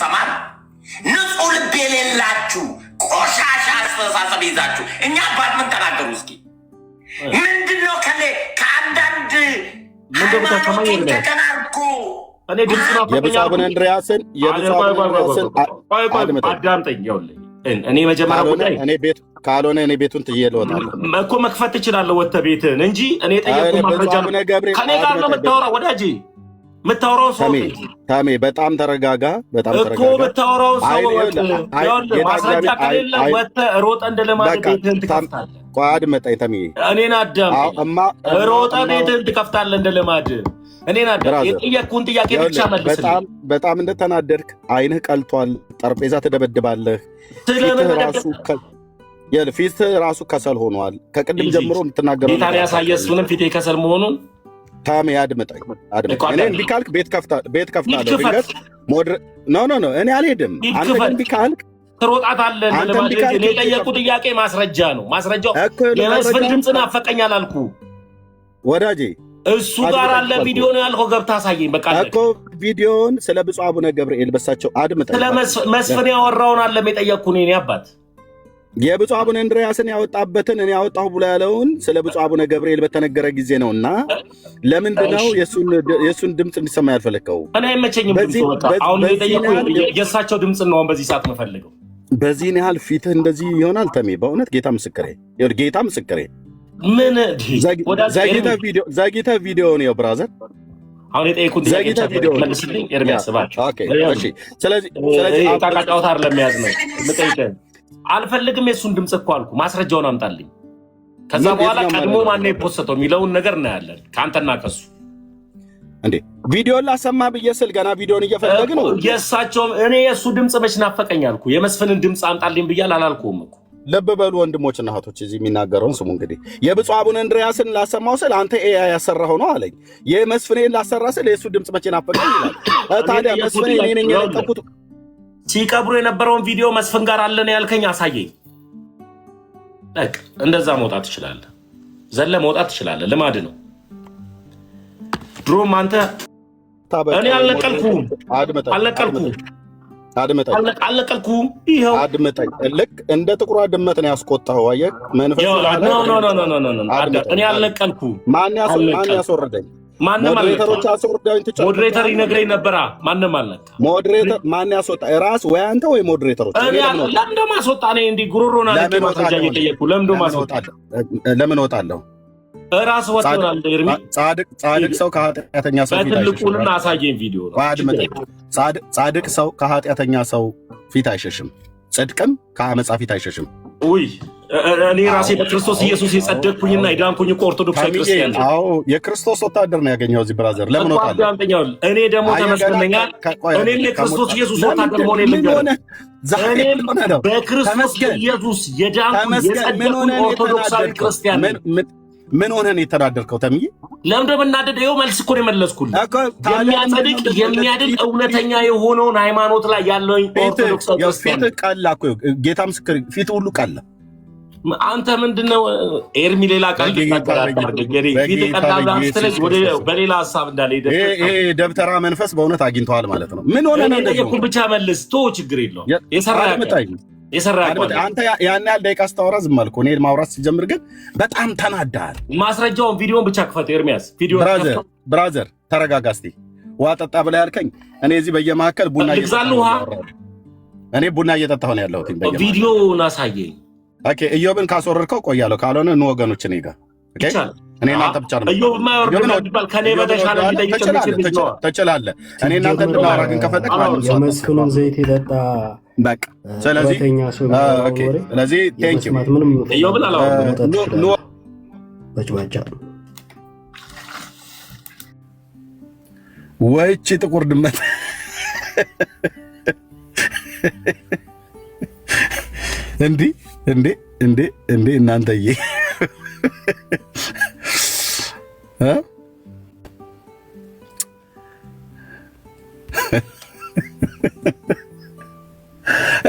ንጹህ ልብ የሌላችሁ ቆሻሻ አስተሳሰብ ይዛችሁ እኛ አባት ምን ተናገሩ እስኪ ምንድነው ከአንዳንድ ተቀናርኩ የብፁዕ አቡነ እንድርያስን አዳምጠኝ። እኔ መጀመሪያ ጉዳይ ካልሆነ እኔ ቤቱን ትዬ ልወጣለሁ እኮ መክፈት ትችላለህ ወጥተህ ቤትህን እንጂ እኔ ጠየቁ ማስረጃ ከኔ ጋር ነው የምታወራው ወዳጄ። የምታወራው ሰው ታሜ በጣም ተረጋጋ። እኮ የምታወራው ሰው ማስረጃ ከሌለ ወጥተህ ሮጠህ እንደ ልማድ ቤትህን ትከፍታለህ። አድመጠኝ ተሜ፣ እኔን አዳምጠኝ። ሮጠህ ቤትህን ትከፍታለህ እንደ ልማድ። እኔን አዳምጠኝ። የጠየቅኩህን ጥያቄ ብቻ መልስልኝ። በጣም እንደተናደድክ አይንህ ቀልቷል። ጠረጴዛ ትደበድባለህ። ፊትህ ራሱ ከሰል ሆኗል። ከቅድም ጀምሮ የምትናገረው ጌታን ያሳየ እሱንም ፊቴ ከሰል መሆኑን ታሜ አድምጠኝ። እኔ እምቢ ካልክ ቤት ከፍታለሁ። ድንገት ኖ እኔ አልሄድም። አንተ ግን እምቢ ካልክ ትሮጣታለህ። እኔ የጠየቁት ጥያቄ ማስረጃ ነው። ማስረጃው የመስፍን ድምፅን አፈቀኛል አልኩ ወዳጄ። እሱ ጋር አለ ቪዲዮ ነው ያልከው። ገብተህ አሳየኝ። በቃ እኮ ቪዲዮውን ስለ ብፁዕ አቡነ ገብርኤል በሳቸው አድምጠኝ። ስለ መስፍን ያወራውን አለም የጠየቅኩህ እኔ አባት የብፁዕ አቡነ እንድርያስን ያወጣበትን እኔ ያወጣሁ ብሎ ያለውን ስለ ብፁዕ አቡነ ገብርኤል በተነገረ ጊዜ ነው። እና ለምንድነው የእሱን ድምፅ እንዲሰማ ያልፈለግከው? እኔ አይመቸኝም። አሁን የእሳቸው ድምፅ ነው በዚህ ሰዓት የምፈልገው። በዚህን ያህል ፊትህ እንደዚህ ይሆናል ተሜ? በእውነት ጌታ ምስክሬ ምን ዘግይተህ ቪዲዮውን ነው ብራዘር። አሁን የጠየቁት መልስልኝ ኤርሚያስ እባክህ። ስለዚህ ጫወታ አይደለም የያዝ ነው የምጠይቅህ። አልፈልግም የእሱን ድምፅ እኮ አልኩ። ማስረጃውን አምጣልኝ። ከዛ በኋላ ቀድሞ ማነው የፖስተው የሚለውን ነገር እናያለን ከአንተና ከሱ። እንዴ ቪዲዮን ላሰማ ብዬ ስል ገና ቪዲዮን እየፈለግ ነው። የእሳቸውም እኔ የእሱ ድምፅ መች ናፈቀኝ አልኩ። የመስፍንን ድምፅ አምጣልኝ ብያል አላልኩም እኮ። ልብ በሉ ወንድሞችና እህቶች፣ እዚህ የሚናገረውን ስሙ። እንግዲህ የብፁዕ አቡነ እንድርያስን ላሰማው ስል አንተ ኤአይ ያሰራኸው ነው አለኝ። የመስፍኔን ላሰራ ስል የእሱ ድምፅ መቼ ናፈቀኝ ይላል። ታዲያ መስፍኔ እኔ ነኝ የለቀኩት። ሲቀብሩ የነበረውን ቪዲዮ መስፍን ጋር አለ ነው ያልከኝ፣ አሳየኝ። በቃ እንደዛ መውጣት ትችላለህ፣ ዘለ መውጣት ትችላለህ። ልማድ ነው። ድሮም አንተ እኔ አልነቀልኩም። ይኸው አድምጠኝ። ልክ እንደ ጥቁሯ ድመት ነው ያስቆጣኸው። አየህ መንፈስ እኔ አልነቀልኩም። ማን ያስወረደኝ? ማንም ሞዴሬተሮች አስወርደውኝ ትጫወት። ሞዴሬተር ይነግረኝ ነበራ። ማንም አልነካ። ሞዴሬተር ማን ያስወጣ? ራስ ወይ አንተ ወይ ሞዴሬተሮች? ለምን ደሞ አስወጣ? እኔ እንዲ ጉሮሮና ለምን ማስረጃ እየጠየቅኩ ለምን ደሞ አስወጣ? ለምን እወጣለሁ? ራስ ወጥቷል። ኤርሚ ጻድቅ ሰው ከኃጢአተኛ ሰው ፊት አይሸሽም። በትልቁና አሳየኝ ቪዲዮ ነው። ጻድቅ ሰው ከኃጢአተኛ ሰው ፊት አይሸሽም፣ ጽድቅም ከአመፃ ፊት አይሸሽም። ውይ እኔ ራሴ በክርስቶስ ኢየሱስ የጸደቅኩኝና የዳንኩኝ እኮ ኦርቶዶክሳዊ ክርስቲያን ነኝ። አዎ የክርስቶስ ወታደር ነው ያገኘው እዚህ ብራዘር። ለምን ወጣለሁ? እኔ ደግሞ ተመስገነኛ። እኔ የክርስቶስ ኢየሱስ ወታደር መሆን የለኝም። በክርስቶስ ኢየሱስ የዳንኩኝ የጸደቅኩኝ ኦርቶዶክሳዊ ክርስቲያን ነኝ። ምን ሆነህ ነው የተናደርከው ተምዬ? ለምን እንደምናደደው ይኸው መልስ እኮ ነው የመለስኩልህ። የሚያጸድቅ የሚያድን እውነተኛ የሆነውን ሃይማኖት ላይ ያለውን ኦርቶዶክሳዊ ክርስቲያን ፊት ቀላ እኮ ጌታ ምስክር ፊት ሁሉ ቀላ። አንተ ምንድነው ኤርሚ ሌላ ቃል ፊት ቀላ ስትለኝ ወደ በሌላ ሀሳብ እንዳለ ይሄ ደብተራ መንፈስ በእውነት አግኝተዋል ማለት ነው። ምን ሆነህ ነው እንደዚህ ብቻ መልስ ቶ ችግር የለውም። የሰራ አንተ ያን ያህል ደቂቃ ስታወራ ዝም አልኩ። እኔ ማውራት ሲጀምር ግን በጣም ተናዳል። ማስረጃውን ቪዲዮን ብቻ ክፈት ኤርሚያስ። ቪዲዮ ብራዘር ተረጋጋ እስቲ። ውሃ ጠጣ ብላ ያልከኝ እኔ እዚህ በየመካከል ቡና እየጠጣሁ ነው ያለሁት። ቪዲዮውን አሳየኝ። ኦኬ እዮብን ካስወረድከው ቆያለሁ፣ ካልሆነ ኑ ወገኖች እኔ ጋር እኔ እናንተ ብቻ ነው ትችላለህ። እኔ እናንተ እንድናወራ ግን ከፈለግ የመስፍኑን ዘይት የጠጣ በቃ። ስለዚህ ቴንክ ዩ በጭባጫ ወይቺ ጥቁር ድመት እንዴ እናንተዬ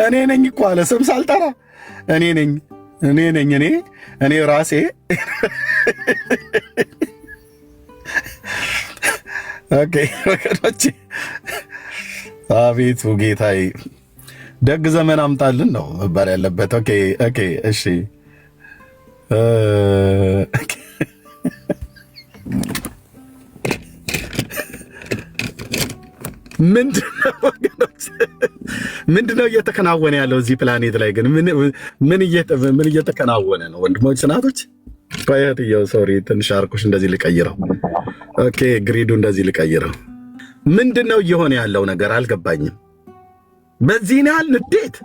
እኔ ነኝ እኮ አለ ስም ሳልጠራ እኔ ራሴ ኦኬ ወገኖቼ፣ አቤቱ ጌታዬ ደግ ዘመን አምጣልን ነው መባል ያለበት። ኦኬ እሺ ምንድነው እየተከናወነ ያለው እዚህ ፕላኔት ላይ? ግን ምን እየተከናወነ ነው? ወንድሞች ስናቶች፣ ቆየትየው ሶሪ ትንሽ አርኩሽ እንደዚህ ልቀይረው። ኦኬ ግሪዱ እንደዚህ ልቀይረው። ምንድነው እየሆነ ያለው ነገር አልገባኝም። በዚህን ያህል ንዴት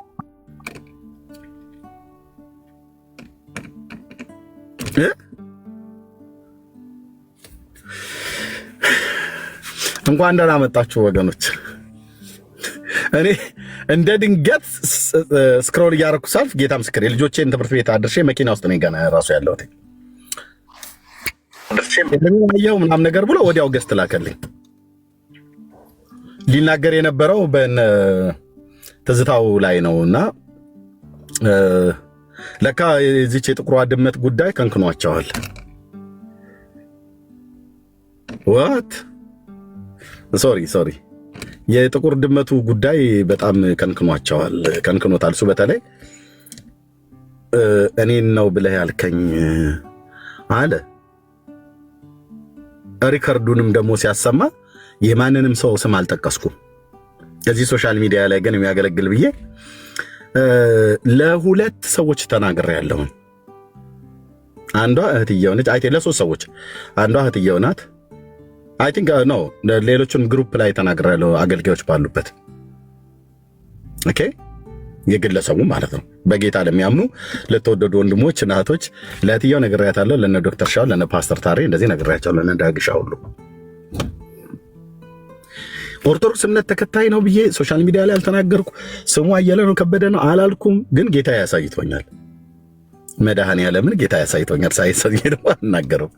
እንኳን ደህና መጣችሁ ወገኖች። እኔ እንደ ድንገት ስክሮል እያደረኩ ሳልፍ ጌታ ምስክር የልጆቼን ትምህርት ቤት አድርሼ መኪና ውስጥ ነኝ ገና ራሱ ያለሁት ያው ምናምን ነገር ብሎ ወዲያው ገስት ላከልኝ። ሊናገር የነበረው በእነ ትዝታው ላይ ነው እና ለካ የዚች የጥቁሯ ድመት ጉዳይ ከንክኗቸዋል። ዋት ሶሪ የጥቁር ድመቱ ጉዳይ በጣም ከንክኖታል። እሱ በተለይ እኔን ነው ብለህ ያልከኝ አለ። ሪከርዱንም ደግሞ ሲያሰማ የማንንም ሰው ስም አልጠቀስኩም። እዚህ ሶሻል ሚዲያ ላይ ግን የሚያገለግል ብዬ ለሁለት ሰዎች ተናግሬያለሁ። አንዷ እህትየው ነች። ለሶስት ሰዎች አንዷ እህትየው ናት። አይ ቲንክ ነው ሌሎቹን ግሩፕ ላይ ተናግሬያለሁ፣ አገልጋዮች ባሉበት። ኦኬ የግለሰቡ ማለት ነው። በጌታ ለሚያምኑ ለተወደዱ ወንድሞች እና እህቶች ለእህትየው ነግሬያታለሁ። ለነ ዶክተር ሻው፣ ለነ ፓስተር ታሬ እንደዚህ ነግሬያቸዋለሁ። ለነ ዳግሻ ሁሉ ኦርቶዶክስ እምነት ተከታይ ነው ብዬ ሶሻል ሚዲያ ላይ አልተናገርኩ። ስሙ አየለ ነው ከበደ ነው አላልኩም። ግን ጌታ ያሳይቶኛል። መድኃኔዓለምን ጌታ ያሳይቶኛል። ሳይሰኝ ደግሞ አልናገርም።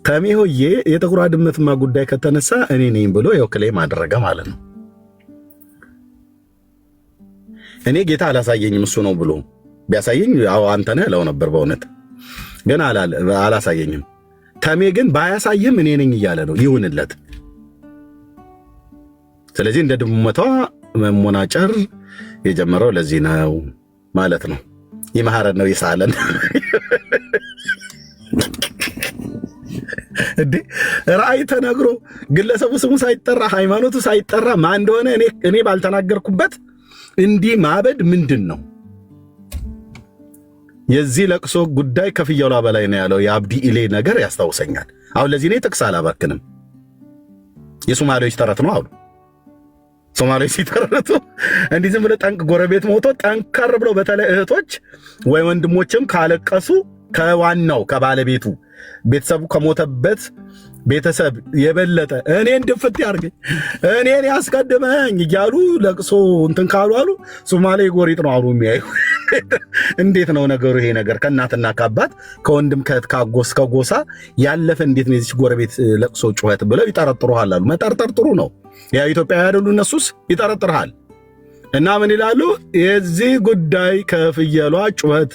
ተሜ ሆዬ የጥቁሯ ድመትማ ጉዳይ ከተነሳ እኔ ነኝ ብሎ ያው ክሌም አደረገ ማለት ነው። እኔ ጌታ አላሳየኝም እሱ ነው ብሎ ቢያሳየኝ አዎ አንተ ነህ እለው ነበር በእውነት ግን አላሳየኝም። ተሜ ግን ባያሳይም እኔ ነኝ እያለ ነው። ይሁንለት። ስለዚህ እንደ ድመቷ መሞናጨር የጀመረው ለዚህ ነው ማለት ነው። ይመሐረን ነው ይሳለን። እንዴ ራእይ ተነግሮ ግለሰቡ ስሙ ሳይጠራ ሃይማኖቱ ሳይጠራ ማን እንደሆነ እኔ ባልተናገርኩበት እንዲህ ማበድ ምንድን ነው? የዚህ ለቅሶ ጉዳይ ከፍየሏ በላይ ነው ያለው የአብዲ ኢሌ ነገር ያስታውሰኛል። አሁን ለዚህ እኔ ጥቅስ አላባክንም። የሶማሌዎች ተረት ነው አሉ። ሶማሌዎች ሲተረቱ እንዲህ ዝም ብሎ ጠንቅ ጎረቤት ሞቶ ጠንከር ብሎ በተለይ እህቶች ወይ ወንድሞችም ካለቀሱ ከዋናው ከባለቤቱ ቤተሰቡ ከሞተበት ቤተሰብ የበለጠ እኔን ድፍት ያርገኝ እኔን ያስቀድመኝ እያሉ ለቅሶ እንትን ካሉ አሉ ሶማሌ ጎሪጥ ነው አሉ የሚያዩ። እንዴት ነው ነገሩ? ይሄ ነገር ከእናትና ከአባት ከወንድም ከአጎስ ከጎሳ ያለፈ እንዴት ነው የዚች ጎረቤት ለቅሶ ጩኸት ብለው ይጠረጥሩሃል አሉ። መጠርጠር ጥሩ ነው። ያ ኢትዮጵያ ያደሉ እነሱስ ይጠረጥርሃል። እና ምን ይላሉ? የዚህ ጉዳይ ከፍየሏ ጩኸት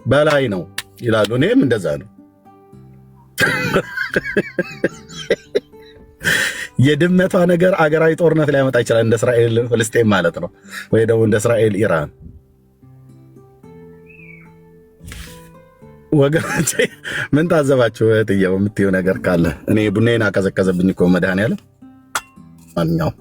በላይ ነው ይላሉ። እኔም እንደዛ ነው። የድመቷ ነገር አገራዊ ጦርነት ሊያመጣ ይችላል። እንደ እስራኤል ፍልስጤም ማለት ነው፣ ወይ ደግሞ እንደ እስራኤል ኢራን። ወገኖቼ ምን ታዘባችሁ? እህትዬው የምትይው ነገር ካለ እኔ ቡናዬን አቀዘቀዘብኝ እኮ መድኃኒዓለም። ማንኛውም